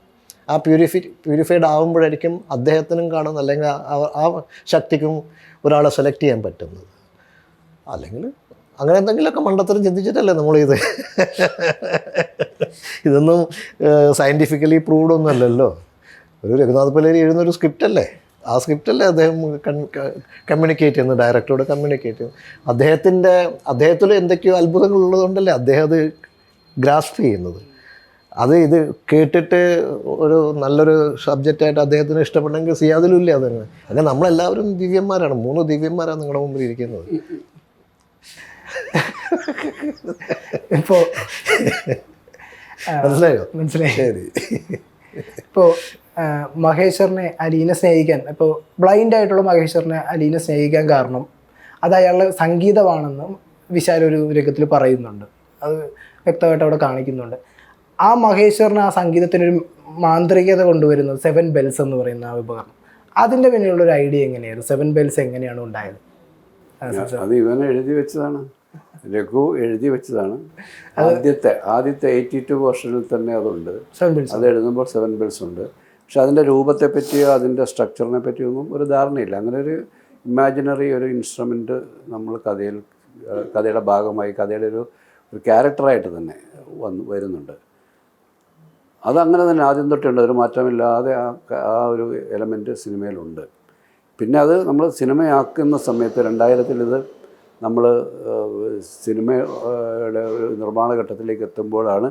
ആ പ്യൂരിഫൈഡ് ആകുമ്പോഴായിരിക്കും അദ്ദേഹത്തിനും കാണുന്നത്, അല്ലെങ്കിൽ ആ ശക്തിക്കും ഒരാളെ സെലക്ട് ചെയ്യാൻ പറ്റുന്നത്. അല്ലെങ്കിൽ അങ്ങനെ എന്തെങ്കിലുമൊക്കെ മണ്ടത്തരം ചിന്തിച്ചിട്ടല്ലേ നമ്മളിത് ഇതൊന്നും സയൻറ്റിഫിക്കലി പ്രൂവ്ഡ് ഒന്നും അല്ലല്ലോ. ഒരു രഘുനാഥ് പലേരി എഴുതുന്നൊരു സ്ക്രിപ്റ്റല്ലേ, ആ സ്ക്രിപ്റ്റല്ലേ അദ്ദേഹം കമ്മ്യൂണിക്കേറ്റ് ചെയ്യുന്നത്, ഡയറക്ടറോട് കമ്മ്യൂണിക്കേറ്റ് ചെയ്യുന്നത്. അദ്ദേഹത്തിൽ എന്തൊക്കെയോ അത്ഭുതങ്ങൾ ഉള്ളതുകൊണ്ടല്ലേ അദ്ദേഹം അത് ഗ്രാസ്പ് ചെയ്യുന്നത്. ഇത് കേട്ടിട്ട് ഒരു നല്ലൊരു സബ്ജക്റ്റായിട്ട് അദ്ദേഹത്തിന് ഇഷ്ടപ്പെട്ടെങ്കിൽ സിയാദിലും ഇല്ല അതന്നെ. അങ്ങനെ നമ്മളെല്ലാവരും ദിവ്യന്മാരാണ്, 3 ദിവ്യന്മാരാണ് നിങ്ങളുടെ മുമ്പിൽ ഇരിക്കുന്നത്. ഇപ്പോൾ മനസ്സിലായോ? മനസ്സിലായി. ശരി. ഇപ്പോൾ മഹേശ്വറിനെ അലീനെ സ്നേഹിക്കാൻ, ഇപ്പോൾ ബ്ലൈൻഡ് ആയിട്ടുള്ള മഹേശ്വറിനെ അലീനെ സ്നേഹിക്കാൻ കാരണം അത് അയാളുടെ സംഗീതമാണെന്നും വിശാൽ ഒരു രംഗത്തിൽ പറയുന്നുണ്ട്. അത് വ്യക്തമായിട്ട് അവിടെ കാണിക്കുന്നുണ്ട്. ആ മഹേശ്വറിന് ആ സംഗീതത്തിനൊരു മാന്ത്രികത കൊണ്ടുവരുന്നത് 7 ബെൽസ് എന്ന് പറയുന്ന ആ ഉപകരണം. അതിൻ്റെ പിന്നിലുള്ളൊരു ഐഡിയ എങ്ങനെയായിരുന്നു? 7 ബെൽസ് എങ്ങനെയാണ് ഉണ്ടായത്? അത് ഇവൻ എഴുതി വെച്ചതാണ്, രഘു എഴുതി വെച്ചതാണ്. ആദ്യത്തെ 82 വേർഷനിൽ തന്നെ അതുണ്ട്. അത് എഴുതുമ്പോൾ 7 ബെൽസ് ഉണ്ട്. പക്ഷെ അതിൻ്റെ രൂപത്തെ പറ്റിയോ അതിൻ്റെ സ്ട്രക്ചറിനെ പറ്റിയൊന്നും ഒരു ധാരണയില്ല. അങ്ങനെ ഒരു ഇമാജിനറി ഒരു ഇൻസ്ട്രുമെൻറ്റ് നമ്മൾ കഥയുടെ ഭാഗമായി, കഥയുടെ ഒരു ക്യാരക്ടറായിട്ട് തന്നെ വരുന്നുണ്ട്. അതങ്ങനെ തന്നെ ആദ്യം തൊട്ടുണ്ട്, ഒരു മാറ്റമില്ലാതെ ആ ഒരു എലമെൻറ്റ് സിനിമയിലുണ്ട്. പിന്നെ അത് നമ്മൾ സിനിമയാക്കുന്ന സമയത്ത് 2000 ഇത് നമ്മൾ സിനിമയുടെ ഒരു നിർമ്മാണ ഘട്ടത്തിലേക്ക് എത്തുമ്പോഴാണ്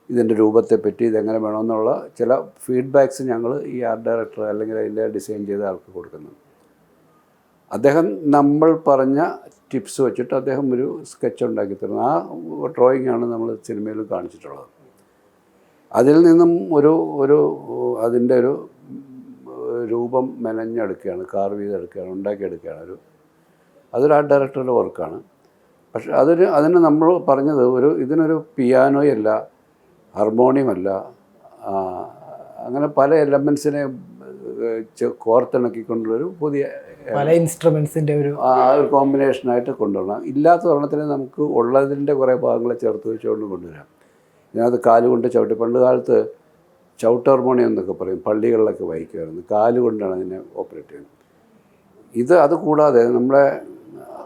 ഇതിൻ്റെ രൂപത്തെപ്പറ്റി ഇതെങ്ങനെ വേണമെന്നുള്ള ചില ഫീഡ്ബാക്ക്സ് ഞങ്ങൾ ഈ ആർട്ട് ഡയറക്ടർ അല്ലെങ്കിൽ അതിൻ്റെ ഡിസൈൻ ചെയ്ത ആൾക്ക് കൊടുക്കുന്നു. അദ്ദേഹം നമ്മൾ പറഞ്ഞ ടിപ്സ് വെച്ചിട്ട് അദ്ദേഹം ഒരു സ്കെച്ച് ഉണ്ടാക്കി തരുന്നു. ആ ഡ്രോയിങ്ങാണ് നമ്മൾ സിനിമയിൽ കാണിച്ചിട്ടുള്ളത്. അതിൽ നിന്നും അതിൻ്റെ ഒരു രൂപം മെനഞ്ഞെടുക്കുകയാണ്, കാർവ് ചെയ്തെടുക്കുകയാണ്, ഉണ്ടാക്കിയെടുക്കുകയാണ്. അതൊരു ആർട്ട് ഡയറക്ടറുടെ വർക്കാണ്. പക്ഷെ അതിന് നമ്മൾ പറഞ്ഞത് ഇതിനൊരു പിയാനോയല്ല, ഹാർമോണിയമല്ല, അങ്ങനെ പല എലമെൻസിനെ കോർത്തിണക്കിക്കൊണ്ടുള്ളൊരു പുതിയ പല ഇൻസ്ട്രുമെൻസിൻ്റെ ഒരു കോമ്പിനേഷനായിട്ട് കൊണ്ടുവരണം. ഇല്ലാത്ത ഒരെണ്ണത്തിന് നമുക്ക് ഉള്ളതിൻ്റെ കുറേ ഭാഗങ്ങളെ ചേർത്ത് വെച്ചുകൊണ്ട് കൊണ്ടുവരാം. ഇതിനകത്ത് കാലുകൊണ്ട് ചവിട്ടി, പണ്ട് കാലത്ത് ചവിട്ട് ഹാർമോണിയം എന്നൊക്കെ പറയും, പള്ളികളിലൊക്കെ വായിക്കുമായിരുന്നു. കാലുകൊണ്ടാണ് അതിനെ ഓപ്പറേറ്റ് ചെയ്യുന്നത്. അത് കൂടാതെ നമ്മുടെ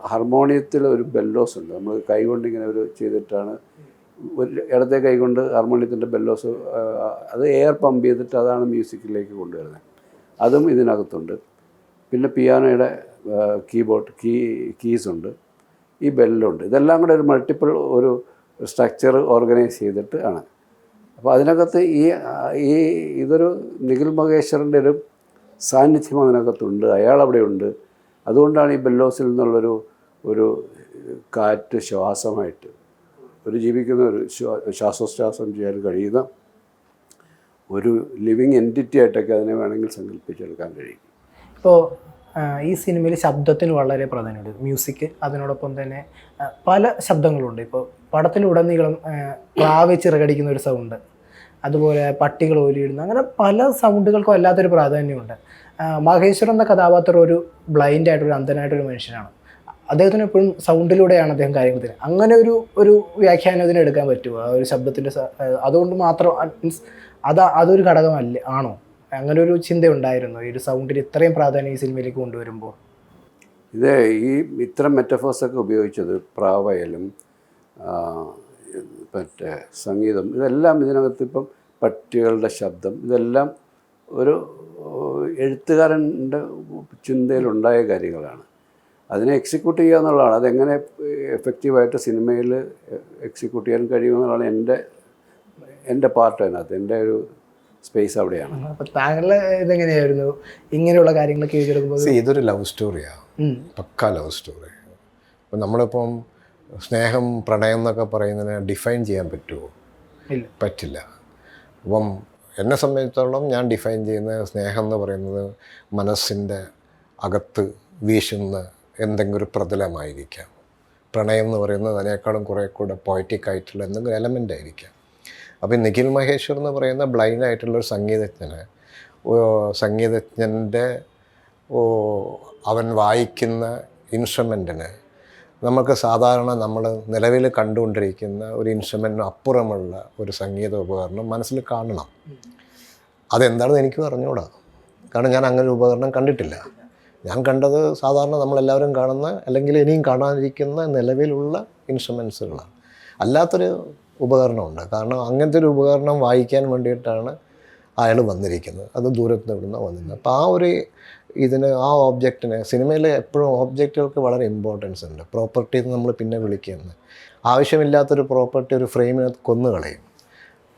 ഹാർമോണിയത്തിൽ ഒരു ബെല്ലോസ് ഉണ്ട്. നമ്മൾ കൈകൊണ്ട് ഇങ്ങനെ ചെയ്തിട്ടാണ്, ഒരു ഇടത്തെ കൈകൊണ്ട് ഹാർമോണിയത്തിൻ്റെ ബെല്ലോസ്, അത് എയർ പമ്പ് ചെയ്തിട്ട് അതാണ് മ്യൂസിക്കിലേക്ക് കൊണ്ടുവരുന്നത്. അതും ഇതിനകത്തുണ്ട്. പിന്നെ പിയാനോയുടെ കീബോർഡ് കീസ് ഉണ്ട്, ഈ ബെല്ലുണ്ട്. ഇതെല്ലാം കൂടെ ഒരു മൾട്ടിപ്പിൾ ഒരു സ്ട്രക്ചർ ഓർഗനൈസ് ചെയ്തിട്ട് ആണ്. അപ്പോൾ അതിനകത്ത് ഇതൊരു നിഖിൽ മഹേശ്വറിൻ്റെ ഒരു സാന്നിധ്യം അതിനകത്തുണ്ട്, അയാളവിടെ ഉണ്ട്. അതുകൊണ്ടാണ് ഈ ബെല്ലോസിൽ നിന്നുള്ളൊരു കാറ്റ് ശ്വാസമായിട്ട് ജീവിക്കുന്ന ഒരു ശ്വാസോച്ഛ്വാസം ചെയ്യാൻ കഴിയുന്ന ഒരു ലിവിങ് എൻറ്റിറ്റി ആയിട്ടൊക്കെ അതിനെ വേണമെങ്കിൽ സങ്കല്പിച്ചെടുക്കാൻ കഴിയും. ഇപ്പോൾ ഈ സിനിമയിൽ ശബ്ദത്തിന് വളരെ പ്രാധാന്യമുണ്ട്, മ്യൂസിക്. അതിനോടൊപ്പം തന്നെ പല ശബ്ദങ്ങളുണ്ട്. ഇപ്പോൾ പടത്തിലുടനീളം പ്രാവ് ചിറകടിക്കുന്ന ഒരു സൗണ്ട്, അതുപോലെ പട്ടികൾ ഓലിയിടുന്ന, അങ്ങനെ പല സൗണ്ടുകൾക്കും വല്ലാത്തൊരു പ്രാധാന്യമുണ്ട്. മഹേശ്വരൻ എന്ന കഥാപാത്രം ഒരു ബ്ലൈൻഡ് ആയിട്ടൊരു അന്ധനായിട്ടൊരു മനുഷ്യനാണ്. അദ്ദേഹത്തിന് എപ്പോഴും സൗണ്ടിലൂടെയാണ് അദ്ദേഹം കാര്യങ്ങൾ തരുന്നത്. അങ്ങനെ ഒരു വ്യാഖ്യാനം ഇതിന് എടുക്കാൻ പറ്റുമോ? ആ ഒരു ശബ്ദത്തിൻ്റെ അതുകൊണ്ട് മാത്രം മീൻസ് അതൊരു ഘടകമല്ല ആണോ? അങ്ങനെ ഒരു ചിന്ത ഉണ്ടായിരുന്നു ഈ ഒരു സൗണ്ടിന് ഇത്രയും പ്രാധാന്യം ഈ സിനിമയിലേക്ക് കൊണ്ടുവരുമ്പോൾ? ഇത്തരം മെറ്റഫേഴ്സൊക്കെ ഉപയോഗിച്ചത് പ്രാവായാലും മറ്റേ സംഗീതം, ഇതെല്ലാം ഇതിനകത്ത് ഇപ്പം പട്ടികളുടെ ശബ്ദം, ഇതെല്ലാം ഒരു എഴുത്തുകാരൻ്റെ ചിന്തയിലുണ്ടായ കാര്യങ്ങളാണ്. അതിനെ എക്സിക്യൂട്ട് ചെയ്യുക എന്നുള്ളതാണ്. അതെങ്ങനെ എഫക്റ്റീവായിട്ട് സിനിമയിൽ എക്സിക്യൂട്ട് ചെയ്യാൻ കഴിയുമെന്നുള്ളതാണ് എൻ്റെ പാർട്ട് അതിനകത്ത്, എൻ്റെ ഒരു സ്പേസ് അവിടെയാണ്. അപ്പോൾ താങ്കളുടെ ഇതെങ്ങനെയായിരുന്നു ഇങ്ങനെയുള്ള കാര്യങ്ങളൊക്കെ എഴുതിയെടുക്കുമ്പോൾ? ഇതൊരു ലവ് സ്റ്റോറിയാണ്, പക്കാ ലവ് സ്റ്റോറി. അപ്പം നമ്മളിപ്പം സ്നേഹം പ്രണയം എന്നൊക്കെ പറയുന്നതിനെ ഡിഫൈൻ ചെയ്യാൻ പറ്റുമോ? പറ്റില്ല. അപ്പം എന്നെ സംബന്ധിച്ചിടത്തോളം ഞാൻ ഡിഫൈൻ ചെയ്യുന്ന സ്നേഹം എന്ന് പറയുന്നത് മനസ്സിൻ്റെ അകത്ത് വീശുന്ന എന്തെങ്കിലും ഒരു പ്രതലമായിരിക്കാം. പ്രണയം എന്ന് പറയുന്നത് അതിനേക്കാളും കുറേ കൂടെ പോയറ്റിക് ആയിട്ടുള്ള എന്തെങ്കിലും എലമെൻ്റ് ആയിരിക്കാം. അപ്പോൾ നിഖിൽ മഹേശ്വർ എന്ന് പറയുന്ന ബ്ലൈൻഡ് ആയിട്ടുള്ളൊരു സംഗീതജ്ഞൻ്റെ അവൻ വായിക്കുന്ന ഇൻസ്ട്രുമെൻറ്റിന് നമുക്ക് സാധാരണ നമ്മൾ നിലവിൽ കണ്ടുകൊണ്ടിരിക്കുന്ന ഒരു ഇൻസ്ട്രുമെൻറ്റിന് അപ്പുറമുള്ള ഒരു സംഗീത ഉപകരണം മനസ്സിൽ കാണണം. അതെന്താണെന്ന് എനിക്കും അറിഞ്ഞുകൂടാ, കാരണം ഞാൻ അങ്ങനെ ഒരു ഉപകരണം കണ്ടിട്ടില്ല. ഞാൻ കണ്ടത് സാധാരണ നമ്മളെല്ലാവരും കാണുന്ന അല്ലെങ്കിൽ ഇനിയും കാണാനിരിക്കുന്ന നിലവിലുള്ള ഇൻസ്ട്രുമെൻസുകളാണ്. അല്ലാത്തൊരു ഉപകരണമുണ്ട്. കാരണം അങ്ങനത്തെ ഒരു ഉപകരണം വായിക്കാൻ വേണ്ടിയിട്ടാണ് അയാൾ വന്നിരിക്കുന്നത്. അത് ദൂരത്ത് നിന്ന് ഇവിടുന്ന് വന്നിരുന്നത്. അപ്പോൾ ആ ഒരു ആ ഓബ്ജക്റ്റിന് സിനിമയിൽ എപ്പോഴും ഓബ്ജക്റ്റുകൾക്ക് വളരെ ഇമ്പോർട്ടൻസ് ഉണ്ട്. പ്രോപ്പർട്ടി എന്ന് നമ്മൾ പിന്നെ വിളിക്കുന്നത്. ആവശ്യമില്ലാത്തൊരു പ്രോപ്പർട്ടി ഒരു ഫ്രെയിമിനെ കൊന്നുകളയും.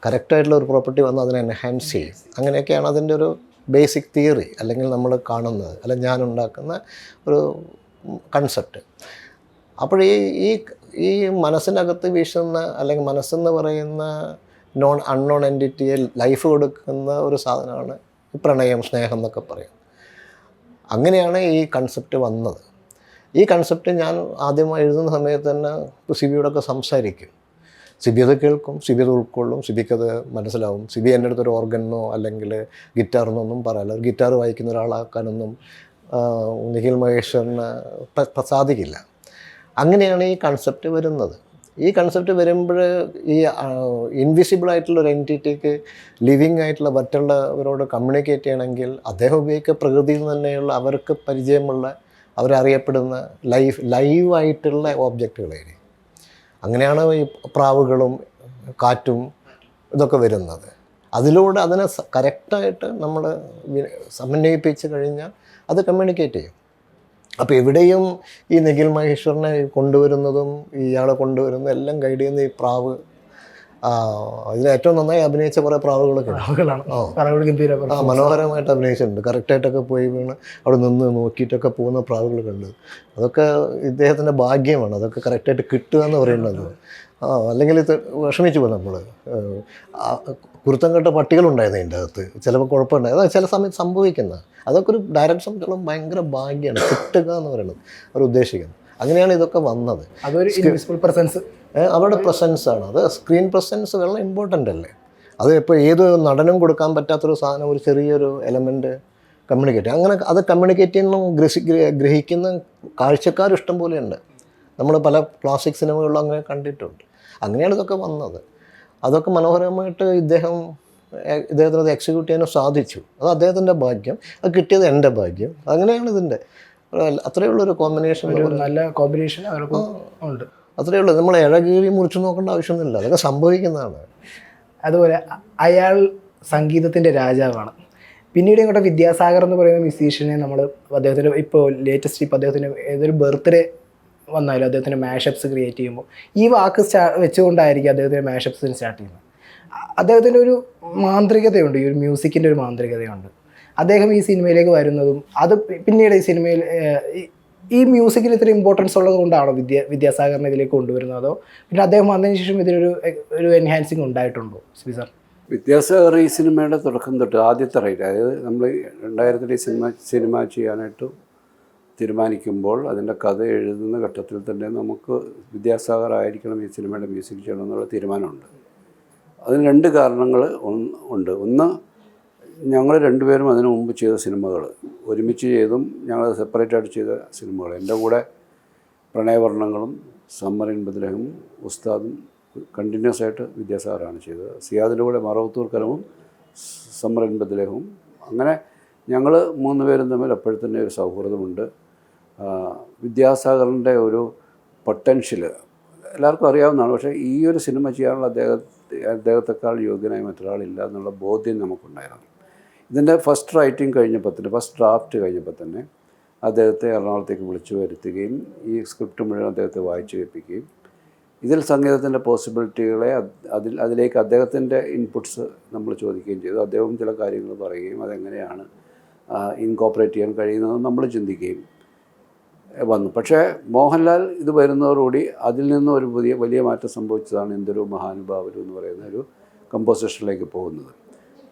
കറക്റ്റായിട്ടുള്ള ഒരു പ്രോപ്പർട്ടി വന്ന് അതിനെ എൻഹാൻസ് ചെയ്യും. അങ്ങനെയൊക്കെയാണ് അതിൻ്റെ ഒരു ബേസിക് തിയറി, അല്ലെങ്കിൽ നമ്മൾ കാണുന്നത്, അല്ലെങ്കിൽ ഞാൻ ഉണ്ടാക്കുന്ന ഒരു കൺസെപ്റ്റ്. അപ്പോൾ ഈ മനസ്സിനകത്ത് വീശുന്ന, അല്ലെങ്കിൽ മനസ്സെന്ന് പറയുന്ന അൺനോൺ എൻറ്റിറ്റിയെ ലൈഫ് കൊടുക്കുന്ന ഒരു സാധനമാണ് പ്രണയം, സ്നേഹം എന്നൊക്കെ പറയും. അങ്ങനെയാണ് ഈ കൺസെപ്റ്റ് വന്നത്. ഈ കൺസെപ്റ്റ് ഞാൻ ആദ്യമായി എഴുതുന്ന സമയത്ത് തന്നെ സിബിയോടൊക്കെ സംസാരിക്കും. സിബി അത് കേൾക്കും, സിബി അത് ഉൾക്കൊള്ളും, സിബിക്കത് മനസ്സിലാവും. സിബി എൻ്റെ അടുത്തൊരു ഓർഗനോ അല്ലെങ്കിൽ ഗിറ്റാറെന്നോ ഒന്നും പറയില്ല. ഒരു ഗിറ്റാർ വായിക്കുന്ന ഒരാളാക്കാനൊന്നും നിഖിൽ മഹേശ്വറിന് സാധിക്കില്ല. അങ്ങനെയാണ് ഈ കൺസെപ്റ്റ് വരുന്നത്. ഈ കൺസെപ്റ്റ് വരുമ്പോൾ ഈ ഇൻവിസിബിൾ ആയിട്ടുള്ള ഒരു എൻറ്റിറ്റിക്ക് ലിവിങ് ആയിട്ടുള്ള മറ്റുള്ളവരോട് കമ്മ്യൂണിക്കേറ്റ് ചെയ്യണമെങ്കിൽ അദ്ദേഹം ഉപയോഗിക്കുക പ്രകൃതിയിൽ തന്നെയുള്ള അവർക്ക് പരിചയമുള്ള, അവരറിയപ്പെടുന്ന ലൈവായിട്ടുള്ള ഓബ്ജക്റ്റുകളായിരിക്കും. അങ്ങനെയാണ് ഈ പ്രാവുകളും കാറ്റും ഇതൊക്കെ വരുന്നത്. അതിലൂടെ അതിനെ കറക്റ്റായിട്ട് നമ്മൾ സമന്വയിപ്പിച്ച് കഴിഞ്ഞാൽ അത് കമ്മ്യൂണിക്കേറ്റ് ചെയ്യും. അപ്പോൾ എവിടെയും ഈ നിഖിൽ മഹേശ്വറിനെ കൊണ്ടുവരുന്നതും ഇയാളെ കൊണ്ടുവരുന്നതും എല്ലാം ഗൈഡ് ചെയ്യുന്ന ഈ പ്രാവ്. ഇതിൽ ഏറ്റവും നന്നായി അഭിനയിച്ച കുറേ പ്രാവുകളൊക്കെ മനോഹരമായിട്ട് അഭിനയിച്ചിട്ടുണ്ട്. കറക്റ്റായിട്ടൊക്കെ പോയി വീണ് അവിടെ നിന്ന് നോക്കിയിട്ടൊക്കെ പോകുന്ന പ്രാവുകളൊക്കെ ഉണ്ട്. അതൊക്കെ ഇദ്ദേഹത്തിൻ്റെ ഭാഗ്യമാണ്. അതൊക്കെ കറക്റ്റായിട്ട് കിട്ടുക എന്ന് പറയുന്നത്. അല്ലെങ്കിൽ വിഷമിച്ചു പോകും നമ്മൾ. കുരുത്തം കെട്ട പട്ടികളുണ്ടായിരുന്നു അതിൻ്റെ അകത്ത്. ചിലപ്പോൾ കുഴപ്പമുണ്ടായത് അത് ചില സമയത്ത് സംഭവിക്കുന്നത്. അതൊക്കെ ഒരു ഡയറക്റ്റ് സംബന്ധിച്ചോളം ഭയങ്കര ഭാഗ്യമാണ് കിട്ടുക എന്ന് പറയുന്നത് അവർ ഉദ്ദേശിക്കുന്നത്. അങ്ങനെയാണ് ഇതൊക്കെ വന്നത്. അതൊരു ഇൻവിസിബിൾ പ്രസൻസ്, അവരുടെ പ്രസൻസാണ്. അത് സ്ക്രീൻ പ്രസൻസ് വളരെ ഇമ്പോർട്ടൻ്റ് അല്ലേ. അത് ഇപ്പോൾ ഏത് നടനും കൊടുക്കാൻ പറ്റാത്തൊരു സാധനം, ഒരു ചെറിയൊരു എലമെൻറ്റ് കമ്മ്യൂണിക്കേറ്റ് അങ്ങനെ അത് കമ്മ്യൂണിക്കേറ്റ് ചെയ്യുന്ന ഗ്രഹിക്കുന്ന കാഴ്ചക്കാർ ഇഷ്ടം പോലെയുണ്ട്. നമ്മൾ പല ക്ലാസിക് സിനിമകളിലും അങ്ങനെ കണ്ടിട്ടുണ്ട്. അങ്ങനെയാണ് ഇതൊക്കെ വന്നത്. അതൊക്കെ മനോഹരമായിട്ട് ഇദ്ദേഹത്തിന് അത് എക്സിക്യൂട്ട് ചെയ്യാനും സാധിച്ചു. അത് അദ്ദേഹത്തിൻ്റെ ഭാഗ്യം, അത് കിട്ടിയത് എൻ്റെ ഭാഗ്യം. അങ്ങനെയാണ് ഇതിൻ്റെ അത്രയേ ഉള്ളൊരു കോമ്പിനേഷൻ. നല്ല കോമ്പിനേഷൻ ഉണ്ട്. അത്രയേ ഉള്ളൂ. നമ്മൾ ഇഴകീറി മുറിച്ച് നോക്കേണ്ട ആവശ്യമൊന്നുമില്ല. അതൊക്കെ സംഭവിക്കുന്നതാണ്. അതുപോലെ അയാൾ സംഗീതത്തിൻ്റെ രാജാവാണ്. പിന്നീട് ഇങ്ങോട്ട് വിദ്യാസാഗർ എന്ന് പറയുന്ന മ്യൂസീഷ്യനെ നമ്മൾ അദ്ദേഹത്തിന് ഇപ്പോൾ ലേറ്റസ്റ്റ് ഇപ്പോൾ അദ്ദേഹത്തിന് ഏതൊരു ബർത്ത്ഡേ വന്നാലും അദ്ദേഹത്തിൻ്റെ മാഷപ്സ് ക്രിയേറ്റ് ചെയ്യുമ്പോൾ ഈ വാക്ക് വെച്ചുകൊണ്ടായിരിക്കും അദ്ദേഹത്തിൻ്റെ മാഷപ്സിന് സ്റ്റാർട്ട് ചെയ്യുന്നത്. അദ്ദേഹത്തിൻ്റെ ഒരു മാന്ത്രികതയുണ്ട്, ഈ ഒരു മ്യൂസിക്കിൻ്റെ ഒരു മാന്ത്രികതയുണ്ട്. അദ്ദേഹം ഈ സിനിമയിലേക്ക് വരുന്നതും അത് പിന്നീട് ഈ സിനിമയിൽ ഈ മ്യൂസിക്കിന് ഇത്ര ഇമ്പോർട്ടൻസ് ഉള്ളത് കൊണ്ടാണോ വിദ്യാസാഗറിനെ ഇതിലേക്ക് കൊണ്ടുവരുന്നത്, അതോ പിന്നെ അദ്ദേഹം വന്നതിന് ശേഷം ഇതിലൊരു എൻഹാൻസിങ് ഉണ്ടായിട്ടുണ്ടോ സിബി സാർ? വിദ്യാസാഗർ ഈ സിനിമയുടെ തുടക്കം തൊട്ട് ആദ്യത്തെ റൈറ്റ്, അതായത് നമ്മൾ 2000 സിനിമ ചെയ്യാനായിട്ട് തീരുമാനിക്കുമ്പോൾ അതിൻ്റെ കഥ എഴുതുന്ന ഘട്ടത്തിൽ തന്നെ നമുക്ക് വിദ്യാസാഗർ ആയിരിക്കണം ഈ സിനിമയുടെ മ്യൂസിക് ചെയ്യണമെന്നുള്ള തീരുമാനമുണ്ട്. അതിന് 2 കാരണങ്ങൾ ഉണ്ട്. ഒന്ന്, ഞങ്ങൾ രണ്ടുപേരും അതിനു മുമ്പ് ചെയ്ത സിനിമകൾ ഒരുമിച്ച് ചെയ്തും ഞങ്ങൾ സെപ്പറേറ്റായിട്ട് ചെയ്ത സിനിമകൾ. എൻ്റെ കൂടെ പ്രണയവർണ്ണങ്ങളും സമ്മർ ഇൻ ബദ്ലഹേം ഉസ്താദും കണ്ടിന്യൂസ് ആയിട്ട് വിദ്യാസാഗറാണ് ചെയ്തത്. സിയാദിൻ്റെ കൂടെ മറവത്തൂർ കലവും സമ്മർ ഇൻ ബദ്ലഹേമും. അങ്ങനെ ഞങ്ങൾ 3 പേരും തമ്മിൽ അപ്പോഴത്തന്നെ ഒരു സൗഹൃദമുണ്ട്. വിദ്യാസാഗറിൻ്റെ ഒരു പൊട്ടൻഷ്യൽ എല്ലാവർക്കും അറിയാവുന്നതാണ്. പക്ഷേ ഈ ഒരു സിനിമ ചെയ്യാനുള്ള അദ്ദേഹത്തെക്കാൾ യോഗ്യനായ മറ്റൊരാളില്ല എന്നുള്ള ബോധ്യം നമുക്കുണ്ടായിരുന്നു. ഇതിൻ്റെ ഫസ്റ്റ് റൈറ്റിംഗ് കഴിഞ്ഞപ്പോൾ തന്നെ, ഫസ്റ്റ് ഡ്രാഫ്റ്റ് കഴിഞ്ഞപ്പോൾ തന്നെ അദ്ദേഹത്തെ എറണാകുളത്തേക്ക് വിളിച്ചു വരുത്തുകയും ഈ സ്ക്രിപ്റ്റ് മുഴുവൻ അദ്ദേഹത്തെ വായിച്ചു കേൾപ്പിക്കുകയും ഇതിൽ സംഗീതത്തിൻ്റെ പോസിബിലിറ്റികളെ അതിലേക്ക് അദ്ദേഹത്തിൻ്റെ ഇൻപുട്സ് നമ്മൾ ചോദിക്കുകയും ചെയ്തു. അദ്ദേഹം ചില കാര്യങ്ങൾ പറയുകയും അതെങ്ങനെയാണ് ഇൻകോപ്പറേറ്റ് ചെയ്യാൻ കഴിയുന്നതെന്ന് നമ്മൾ ചിന്തിക്കുകയും വന്നു. പക്ഷേ മോഹൻലാൽ ഇത് വരുന്നതോടുകൂടി അതിൽ നിന്നും ഒരു വലിയ മാറ്റം സംഭവിച്ചതാണ് എന്തൊരു മഹാനുഭാവരും എന്ന് പറയുന്ന ഒരു കമ്പോസിഷനിലേക്ക് പോകുന്നത്.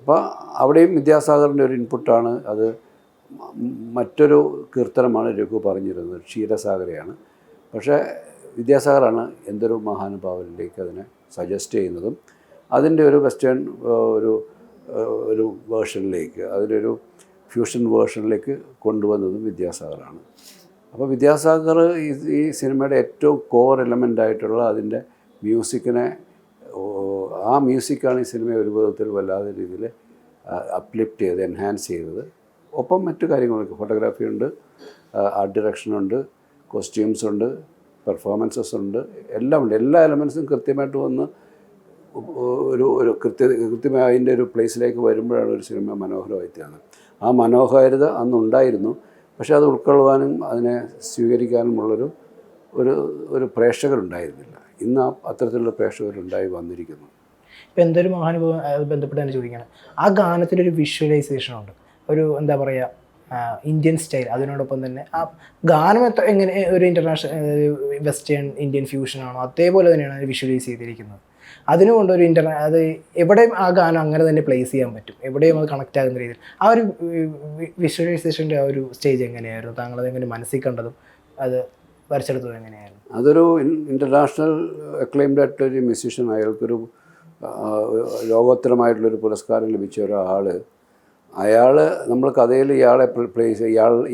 അപ്പോൾ അവിടെയും വിദ്യാസാഗറിൻ്റെ ഒരു ഇൻപുട്ടാണ്. അത് മറ്റൊരു കീർത്തനമാണ് രഘു പറഞ്ഞിരുന്നത്, ക്ഷീരസാഗരയാണ്. പക്ഷേ വിദ്യാസാഗറാണ് എന്തൊരു മഹാനുഭാവനിലേക്ക് അതിനെ സജസ്റ്റ് ചെയ്യുന്നതും അതിൻ്റെ ഒരു വെസ്റ്റേൺ ഒരു വേർഷനിലേക്ക്, അതിലൊരു ഫ്യൂഷൻ വേർഷനിലേക്ക് കൊണ്ടുവന്നതും വിദ്യാസാഗറാണ്. അപ്പോൾ വിദ്യാസാഗർ ഈ സിനിമയുടെ ഏറ്റവും കോർ എലമെൻ്റ് ആയിട്ടുള്ള അതിൻ്റെ മ്യൂസിക്കിനെ, ആ മ്യൂസിക്കാണ് ഈ സിനിമയെ ഒരു വിധത്തിൽ വല്ലാതെ രീതിയിൽ അപ്ലിഫ്റ്റ് ചെയ്ത് എൻഹാൻസ് ചെയ്തത്. ഒപ്പം മറ്റു കാര്യങ്ങളൊക്കെ, ഫോട്ടോഗ്രാഫി ഉണ്ട്, ആർട്ട് ഡയറക്ഷനുണ്ട്, കോസ്റ്റ്യൂംസ് ഉണ്ട്, പെർഫോമൻസസ് ഉണ്ട്, എല്ലാം ഉണ്ട്. എല്ലാ എലമെൻസും കൃത്യമായിട്ട് വന്ന് കൃത്യമായി അതിൻ്റെ ഒരു പ്ലേസിലേക്ക് വരുമ്പോഴാണ് ഒരു സിനിമ മനോഹരമായി തീർന്നത്. ആ മനോഹാരിത അന്നുണ്ടായിരുന്നു. പക്ഷേ അത് ഉൾക്കൊള്ളുവാനും അതിനെ സ്വീകരിക്കാനുമുള്ളൊരു ഒരു പ്രേക്ഷകരുണ്ടായിരുന്നില്ല. ഇന്ന് അത്തരത്തിലുള്ള പ്രേക്ഷകരുണ്ടായി വന്നിരിക്കുന്നു. ഇപ്പം എന്തൊരു മഹാനുഭവം ബന്ധപ്പെട്ട് തന്നെ ചോദിക്കുകയാണ്, ആ ഗാനത്തിലൊരു വിഷ്വലൈസേഷൻ ഉണ്ട്, ഒരു എന്താ പറയുക ഇന്ത്യൻ സ്റ്റൈൽ. അതിനോടൊപ്പം തന്നെ ആ ഗാനം എങ്ങനെ ഒരു ഇൻ്റർനാഷണൽ വെസ്റ്റേൺ ഇന്ത്യൻ ഫ്യൂഷനാണോ അതേപോലെ തന്നെയാണ് അത് വിഷ്വലൈസ് ചെയ്തിരിക്കുന്നത്. അതിനുകൊണ്ടൊരു അത് എവിടെയും ആ ഗാനം അങ്ങനെ തന്നെ പ്ലേസ് ചെയ്യാൻ പറ്റും, എവിടെയും അത് കണക്റ്റ് ആകുന്ന രീതിയിൽ. ആ ഒരു വിഷ്വലൈസേഷൻ്റെ ആ ഒരു സ്റ്റേജ് എങ്ങനെയായിരുന്നു? താങ്കളത് എങ്ങനെ മനസ്സിൽ കണ്ടതും അത് വരച്ചെടുത്തത് എങ്ങനെയായിരുന്നു? അതൊരു ഇൻ്റർനാഷണൽ അക്ലെയിംഡ് ആയിട്ടൊരു മ്യൂസീഷ്യൻ, അയാൾക്കൊരു ലോകോത്തരമായിട്ടുള്ളൊരു പുരസ്കാരം ലഭിച്ച ഒരാൾ, അയാൾ നമ്മൾ കഥയിൽ ഇയാളെ പ്ലേസ്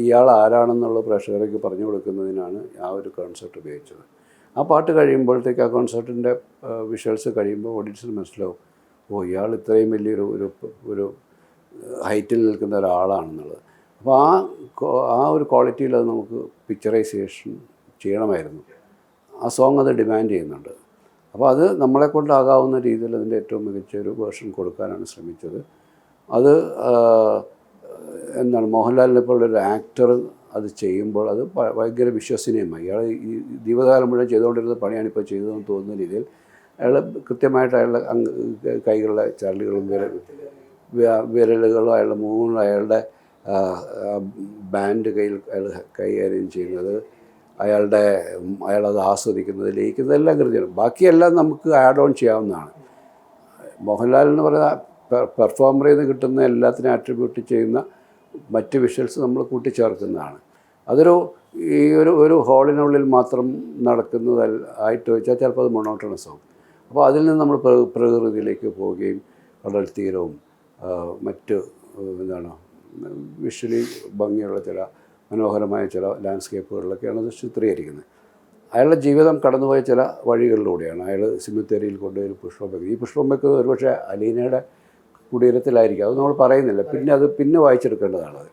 ഇയാൾ ആരാണെന്നുള്ള പ്രേക്ഷകർക്ക് പറഞ്ഞു കൊടുക്കുന്നതിനാണ് ആ ഒരു കോൺസെപ്റ്റ് ഉപയോഗിച്ചത്. ആ പാട്ട് കഴിയുമ്പോഴത്തേക്ക്, ആ കോൺസെർട്ടിൻ്റെ വിഷ്വൽസ് കഴിയുമ്പോൾ ഓഡിയൻസിന് മനസ്സിലാവും, ഇയാൾ ഇത്രയും വലിയൊരു ഒരു ഹൈറ്റിൽ നിൽക്കുന്ന ഒരാളാണെന്നുള്ളത്. അപ്പോൾ ആ ഒരു ക്വാളിറ്റിയിൽ അത് നമുക്ക് പിക്ചറൈസേഷൻ ചെയ്യണമായിരുന്നു. ആ സോങ് അത് ഡിമാൻഡ് ചെയ്യുന്നുണ്ട്. അപ്പോൾ അത് നമ്മളെ കൊണ്ടാകാവുന്ന രീതിയിൽ അതിൻ്റെ ഏറ്റവും മികച്ച ഒരു വേർഷൻ കൊടുക്കാനാണ് ശ്രമിച്ചത്. അത് എന്താണ്, മോഹൻലാലിനെ പോലുള്ളൊരു ആക്ടർ അത് ചെയ്യുമ്പോൾ അത് ഭയങ്കര വിശ്വസനീയമായി. ഇയാൾ ഈ ജീവിതകാലം മുഴുവൻ ചെയ്തുകൊണ്ടിരുന്ന പണിയാണിപ്പോൾ ചെയ്തതെന്ന് തോന്നുന്ന രീതിയിൽ അയാൾ കൃത്യമായിട്ട് അയാളുടെ കൈകളുടെ ചരലുകളും വിരലുകളും അയാളുടെ മൂന്നും അയാളുടെ ബാൻഡ് കയ്യിൽ അയാൾ കൈകാര്യം ചെയ്യുന്നത്, അയാളത് ആസ്വദിക്കുന്നത്, ലയിക്കുന്നത് എല്ലാം കൃത്യമാണ്. ബാക്കിയെല്ലാം നമുക്ക് ആഡ് ഓൺ ചെയ്യാവുന്നതാണ്. മോഹൻലാൽ എന്ന് പറയുന്ന പെർഫോമറിൽ നിന്ന് കിട്ടുന്ന എല്ലാത്തിനും ആട്രിബ്യൂട്ട് ചെയ്യുന്ന മറ്റ് വിഷ്വൽസ് നമ്മൾ കൂട്ടിച്ചേർക്കുന്നതാണ്. അതൊരു ഒരു ഹോളിനുള്ളിൽ മാത്രം ആയിട്ട് വെച്ചാൽ ചിലപ്പോൾ അത് മൊണോട്ടണസ് ആവും. അപ്പോൾ അതിൽ നിന്ന് നമ്മൾ പ്രകൃതിയിലേക്ക് പോവുകയും കടൽ തീരവും മറ്റ് വിഷ്വലി ഭംഗിയുള്ള ചില മനോഹരമായ ചില ലാൻഡ്സ്കേപ്പുകളിലൊക്കെയാണ് അത് ചിത്രീകരിക്കുന്നത്. അയാളുടെ ജീവിതം കടന്നുപോയ ചില വഴികളിലൂടെയാണ്. അയാൾ സിമിത്തേരിയിൽ കൊണ്ടുപോയി ഒരു പുഷ്പം വെക്കുന്നത്. ഈ പുഷ്പം വെക്കുന്നത് ഒരുപക്ഷെ അലീനയുടെ കുടീരത്തിലായിരിക്കും, അത് നമ്മൾ പറയുന്നില്ല, പിന്നെ വായിച്ചെടുക്കേണ്ടതാണത്.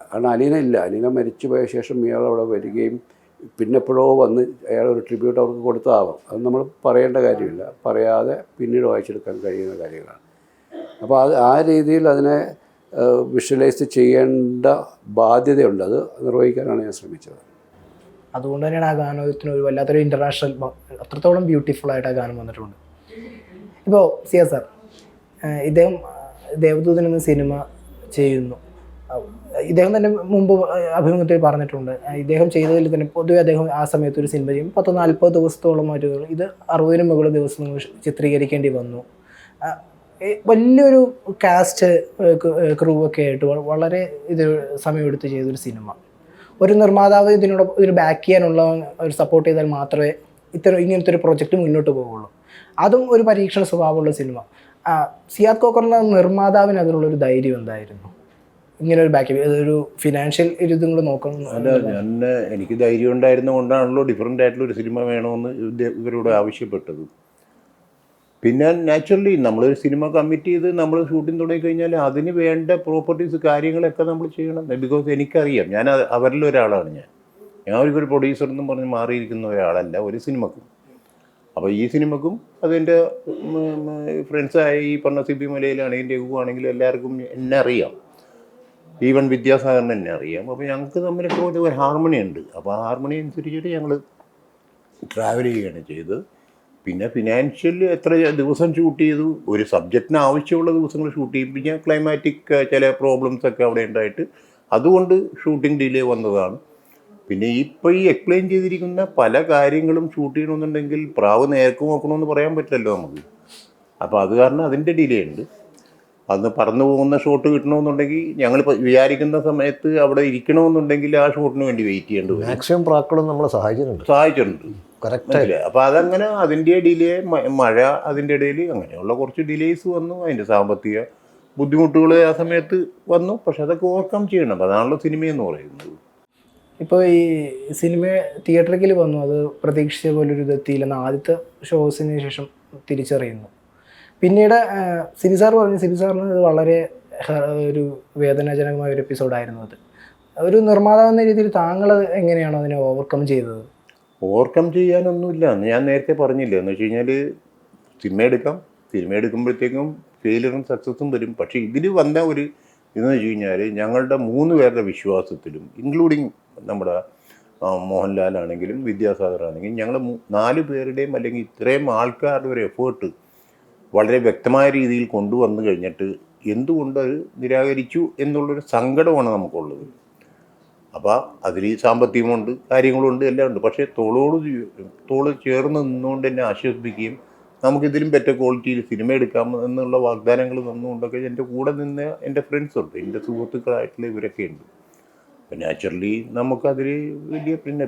കാരണം അലീന മരിച്ചു പോയ ശേഷം ഇയാൾ അവിടെ വരികയും പിന്നെപ്പോഴോ വന്ന് അയാൾ ഒരു ട്രിബ്യൂട്ട് അവർക്ക് കൊടുത്തതാവാം. അത് നമ്മൾ പറയേണ്ട കാര്യമില്ല, പറയാതെ പിന്നീട് വായിച്ചെടുക്കാൻ കഴിയുന്ന കാര്യങ്ങളാണ്. അപ്പോൾ ആ രീതിയിൽ അതിനെ വിഷ്വലൈസ് ചെയ്യേണ്ട ബാധ്യതയുണ്ട്, അത് നിർവഹിക്കാനാണ് ഞാൻ ശ്രമിച്ചത്. അതുകൊണ്ട് തന്നെയാണ് ആ ഗാനത്തിന് ഒരു വല്ലാത്തൊരു ഇൻ്റർനാഷണൽ, അത്രത്തോളം ബ്യൂട്ടിഫുള്ളായിട്ട് ആ ഗാനം വന്നിട്ടുണ്ട്. ഇപ്പോൾ സിയ സാർ, ഇദ്ദേഹം ദേവദൂതൻ എന്ന സിനിമ ചെയ്യുന്നു. ഇദ്ദേഹം തന്നെ മുമ്പ് അഭിമുഖത്തിൽ പറഞ്ഞിട്ടുണ്ട്, ഇദ്ദേഹം ചെയ്തതിൽ തന്നെ പൊതുവെ അദ്ദേഹം ആ സമയത്ത് ഒരു സിനിമ ചെയ്യും 40 ദിവസത്തോളം ഇത് 60 മുകളിൽ ദിവസം ചിത്രീകരിക്കേണ്ടി വന്നു. വലിയൊരു കാസ്റ്റ് ക്രൂ ഒക്കെ ആയിട്ട് വളരെ സമയമെടുത്ത് ചെയ്തൊരു സിനിമ. ഒരു നിർമ്മാതാവ് ഇതിന് ബാക്ക് ചെയ്യാനുള്ള ഒരു സപ്പോർട്ട് ചെയ്താൽ മാത്രമേ ഇങ്ങനത്തെ ഒരു പ്രൊജക്റ്റ് മുന്നോട്ട് പോവുള്ളൂ. അതും ഒരു പരീക്ഷണ സ്വഭാവമുള്ള സിനിമ. സിയാദ് കോക്കർ എന്ന നിർമ്മാതാവിന് അതിനുള്ളൊരു ധൈര്യം എന്തായിരുന്നു? ഇങ്ങനെ ഒരു ബാക്ക് ഒരു ഫിനാൻഷ്യൽ ഇതും കൂടെ നോക്കണം. അല്ല, എനിക്ക് ധൈര്യം ഉണ്ടായിരുന്നുകൊണ്ടാണല്ലോ ഡിഫറെൻ്റ് ആയിട്ടുള്ളൊരു സിനിമ വേണമെന്ന് ഇവരോട് ആവശ്യപ്പെട്ടത്. പിന്നെ നാച്ചുറലി നമ്മളൊരു സിനിമ കമ്മിറ്റ് ചെയ്ത് നമ്മൾ ഷൂട്ടിംഗ് തുടങ്ങിക്കഴിഞ്ഞാൽ അതിന് വേണ്ട പ്രോപ്പർട്ടീസ് കാര്യങ്ങളൊക്കെ നമ്മൾ ചെയ്യണം. ബിക്കോസ് എനിക്കറിയാം, ഞാൻ അവരിലൊരാളാണ്. ഞാൻ ഒരു പ്രൊഡ്യൂസർ എന്നും പറഞ്ഞ് മാറിയിരിക്കുന്ന ഒരാളല്ല ഒരു സിനിമക്കും. അപ്പോൾ ഈ സിനിമക്കും അതിൻ്റെ ഫ്രണ്ട്സായ ഈ പറഞ്ഞ സിബി മലയിലാണെങ്കിലും രഘു ആണെങ്കിലും എല്ലാവർക്കും എന്നെ അറിയാം, ഈവൻ വിദ്യാസാഗറിന് എന്നെ അറിയാം. അപ്പോൾ ഞങ്ങൾക്ക് തമ്മിലൊക്കെ ഒരു ഹാർമണി ഉണ്ട്. അപ്പോൾ ആ ഹാർമണി അനുസരിച്ചിട്ട് ഞങ്ങൾ ട്രാവൽ ചെയ്യുകയാണ് ചെയ്തത്. പിന്നെ ഫിനാൻഷ്യലി എത്ര ദിവസം ഷൂട്ട് ചെയ്തു, ഒരു സബ്ജക്റ്റിന് ആവശ്യമുള്ള ദിവസങ്ങൾ ഷൂട്ട് ചെയ്യും. പിന്നെ ക്ലൈമാറ്റിക് ചില പ്രോബ്ലംസൊക്കെ അവിടെ ഉണ്ടായിട്ട് അതുകൊണ്ട് ഷൂട്ടിംഗ് ഡിലേ വന്നതാണ്. പിന്നെ ഇപ്പോൾ ഈ എക്സ്പ്ലെയിൻ ചെയ്തിരിക്കുന്ന പല കാര്യങ്ങളും ഷൂട്ട് ചെയ്യണമെന്നുണ്ടെങ്കിൽ പ്രാവ് നേർക്ക് നോക്കണമെന്ന് പറയാൻ പറ്റില്ലല്ലോ നമുക്ക്. അപ്പോൾ അത് കാരണം അതിൻ്റെ ഡിലേ ഉണ്ട്. അന്ന് പറന്നു പോകുന്ന ഷോട്ട് കിട്ടണമെന്നുണ്ടെങ്കിൽ ഞങ്ങൾ വിചാരിക്കുന്ന സമയത്ത് അവിടെ ഇരിക്കണമെന്നുണ്ടെങ്കിൽ ആ ഷോട്ടിന് വേണ്ടി വെയിറ്റ് ചെയ്യേണ്ടി വരും. മാക്സിമം പ്രാക്കളും നമ്മളെ സഹായിച്ചിട്ടുണ്ട്. കറക്റ്റായില്ലേ? അപ്പോൾ അതങ്ങനെ അതിൻ്റെ ഡിലേ, മഴ അതിൻ്റെ ഇടയിൽ അങ്ങനെയുള്ള കുറച്ച് ഡിലേസ് വന്നു. അതിൻ്റെ സാമ്പത്തിക ബുദ്ധിമുട്ടുകൾ ആ സമയത്ത് വന്നു. പക്ഷെ അതൊക്കെ ഓവർകം ചെയ്യണം. അതാണല്ലോ സിനിമയെന്ന് പറയുന്നത്. ഇപ്പോൾ ഈ സിനിമ തിയേറ്ററിൽ വന്നു, അത് പ്രതീക്ഷിച്ച പോലൊരു ഇതെത്തിയില്ലെന്ന് ആദ്യത്തെ ഷോസിന് ശേഷം തിരിച്ചറിയുന്നു. പിന്നീട് സിബി സാർ പറഞ്ഞു, സിബി സാറിന് ഇത് വളരെ ഒരു വേദനാജനകമായ ഒരു എപ്പിസോഡായിരുന്നു അത്. ഒരു നിർമ്മാതാവെന്ന രീതിയിൽ താങ്കൾ എങ്ങനെയാണോ അതിനെ ഓവർകം ചെയ്തത്? ഓവർകം ചെയ്യാനൊന്നുമില്ല. ഞാൻ നേരത്തെ പറഞ്ഞില്ല, എന്ന് വെച്ച് കഴിഞ്ഞാൽ സിനിമ എടുക്കുമ്പോഴത്തേക്കും ഫെയിലറും സക്സസ്സും വരും. പക്ഷേ ഇതിൽ വന്ന ഒരു ഇതെന്ന് വെച്ച് കഴിഞ്ഞാൽ ഞങ്ങളുടെ 3 പേരുടെ വിശ്വാസത്തിലും, ഇൻക്ലൂഡിങ് നമ്മുടെ മോഹൻലാലാണെങ്കിലും വിദ്യാസാഗർ ആണെങ്കിലും, ഞങ്ങൾ 4 പേരുടെയും അല്ലെങ്കിൽ ഇത്രയും ആൾക്കാരുടെ ഒരു എഫേർട്ട് വളരെ വ്യക്തമായ രീതിയിൽ കൊണ്ടുവന്നു കഴിഞ്ഞിട്ട് എന്തുകൊണ്ട് അത് നിരാകരിച്ചു എന്നുള്ളൊരു സങ്കടമാണ് നമുക്കുള്ളത്. അപ്പോൾ അതിൽ സാമ്പത്തികമുണ്ട്, കാര്യങ്ങളുണ്ട്, എല്ലാം ഉണ്ട്. പക്ഷേ തോള് ചേർന്ന് നിന്നുകൊണ്ട് എന്നെ ആശ്വസിപ്പിക്കുകയും നമുക്കിതിലും ബെറ്റർ ക്വാളിറ്റിയിൽ സിനിമ എടുക്കാം എന്നുള്ള വാഗ്ദാനങ്ങൾ തന്നുകൊണ്ടൊക്കെ എൻ്റെ കൂടെ നിന്ന് എൻ്റെ ഫ്രണ്ട്സുണ്ട്, എൻ്റെ സുഹൃത്തുക്കളായിട്ടുള്ള ഇവരൊക്കെ ഉണ്ട്. അപ്പം നാച്ചുറലി നമുക്കതിൽ വലിയ പിന്നെ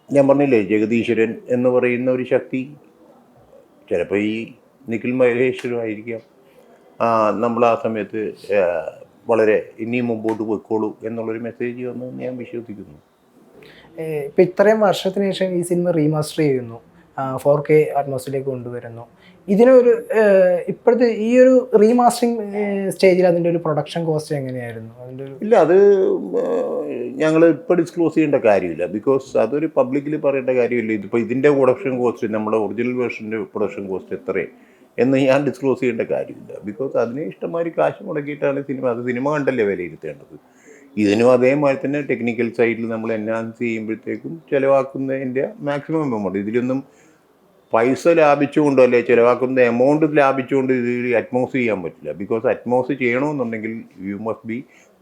ഞാൻ പറഞ്ഞില്ലേ, ജഗദീശ്വരൻ എന്ന് പറയുന്ന ഒരു ശക്തി, ചിലപ്പോൾ ഈ നിഖിൽ മഹേശ്വരമായിരിക്കാം, നമ്മൾ ആ സമയത്ത് വളരെ ഇനിയും മുമ്പോട്ട് പോയിക്കോളൂ എന്നുള്ളൊരു മെസ്സേജ് വന്നെന്ന് ഞാൻ വിശ്വസിക്കുന്നു. ഇപ്പം ഇത്രയും വർഷത്തിന് ശേഷം ഈ സിനിമ റീമാസ്റ്റർ ചെയ്യുന്നു, 4K അറ്റ്മോസിലേക്ക് കൊണ്ടുവരുന്നു. ഇതിനൊരു ഇപ്പോഴത്തെ ഈ ഒരു റീമാസ്റ്ററിങ് സ്റ്റേജിൽ അതിൻ്റെ ഒരു പ്രൊഡക്ഷൻ കോസ്റ്റ് എങ്ങനെയായിരുന്നു? അതിൻ്റെ ഒരു ഇല്ല, അത് ഞങ്ങൾ ഇപ്പോൾ ഡിസ്ക്ലോസ് ചെയ്യേണ്ട കാര്യമില്ല. ബിക്കോസ് അതൊരു പബ്ലിക്കിൽ പറയേണ്ട കാര്യമില്ല. ഇതിപ്പോൾ ഇതിൻ്റെ പ്രൊഡക്ഷൻ കോസ്റ്റ്, നമ്മുടെ ഒറിജിനൽ വേർഷൻ്റെ പ്രൊഡക്ഷൻ കോസ്റ്റ് എത്രയും എന്ന് ഞാൻ ഡിസ്ക്ലോസ് ചെയ്യേണ്ട കാര്യമില്ല. ബിക്കോസ് അതിന് ഇഷ്ടംമാതിരി കാശ് മുടക്കിയിട്ടാണ് സിനിമ കണ്ടല്ലേ വിലയിരുത്തേണ്ടത്. ഇതിനും അതേമാതിരി തന്നെ ടെക്നിക്കൽ സൈഡിൽ നമ്മൾ എൻഹാൻസ് ചെയ്യുമ്പോഴത്തേക്കും ചിലവാക്കുന്നതിൻ്റെ മാക്സിമം എമൗണ്ട്, ഇതിലൊന്നും പൈസ ലാഭിച്ചുകൊണ്ടോ അല്ലെ ചിലവാക്കുന്ന എമൗണ്ട് ലാഭിച്ചുകൊണ്ട് ഇതിൽ അറ്റ്മോസ് ചെയ്യാൻ പറ്റില്ല. ബിക്കോസ് അറ്റ്മോസ് ചെയ്യണമെന്നുണ്ടെങ്കിൽ you must be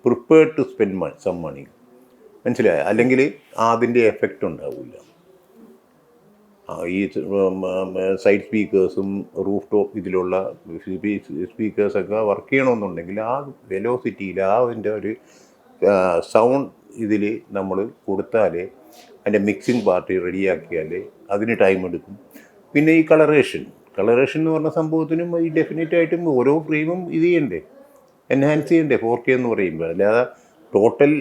prepared to spend some money, മനസ്സിലായോ? അല്ലെങ്കിൽ അതിൻ്റെ എഫക്റ്റ് ഉണ്ടാവില്ല. ഈ സൈഡ് സ്പീക്കേഴ്സും റൂഫ് ടോപ്പ് ഇതിലുള്ള സ്പീക്കേഴ്സൊക്കെ വർക്ക് ചെയ്യണമെന്നുണ്ടെങ്കിൽ ആ വെലോസിറ്റിയിൽ അതിൻ്റെ ഒരു സൗണ്ട് ഇതിൽ നമ്മൾ കൊടുത്താലേ, അതിൻ്റെ മിക്സിംഗ് പാർട്ടി റെഡിയാക്കിയാലേ അതിന് ടൈം എടുക്കും. പിന്നെ ഈ കളറേഷൻ എന്ന് പറഞ്ഞ സംഭവത്തിനും ഈ ഡെഫിനറ്റായിട്ടും ഓരോ ഫ്രെയിമും ഇത് ചെയ്യണ്ടേ, എൻഹാൻസ് ചെയ്യണ്ടേ 4K എന്ന് പറയുമ്പോൾ. അല്ലാതെ ടോട്ടൽ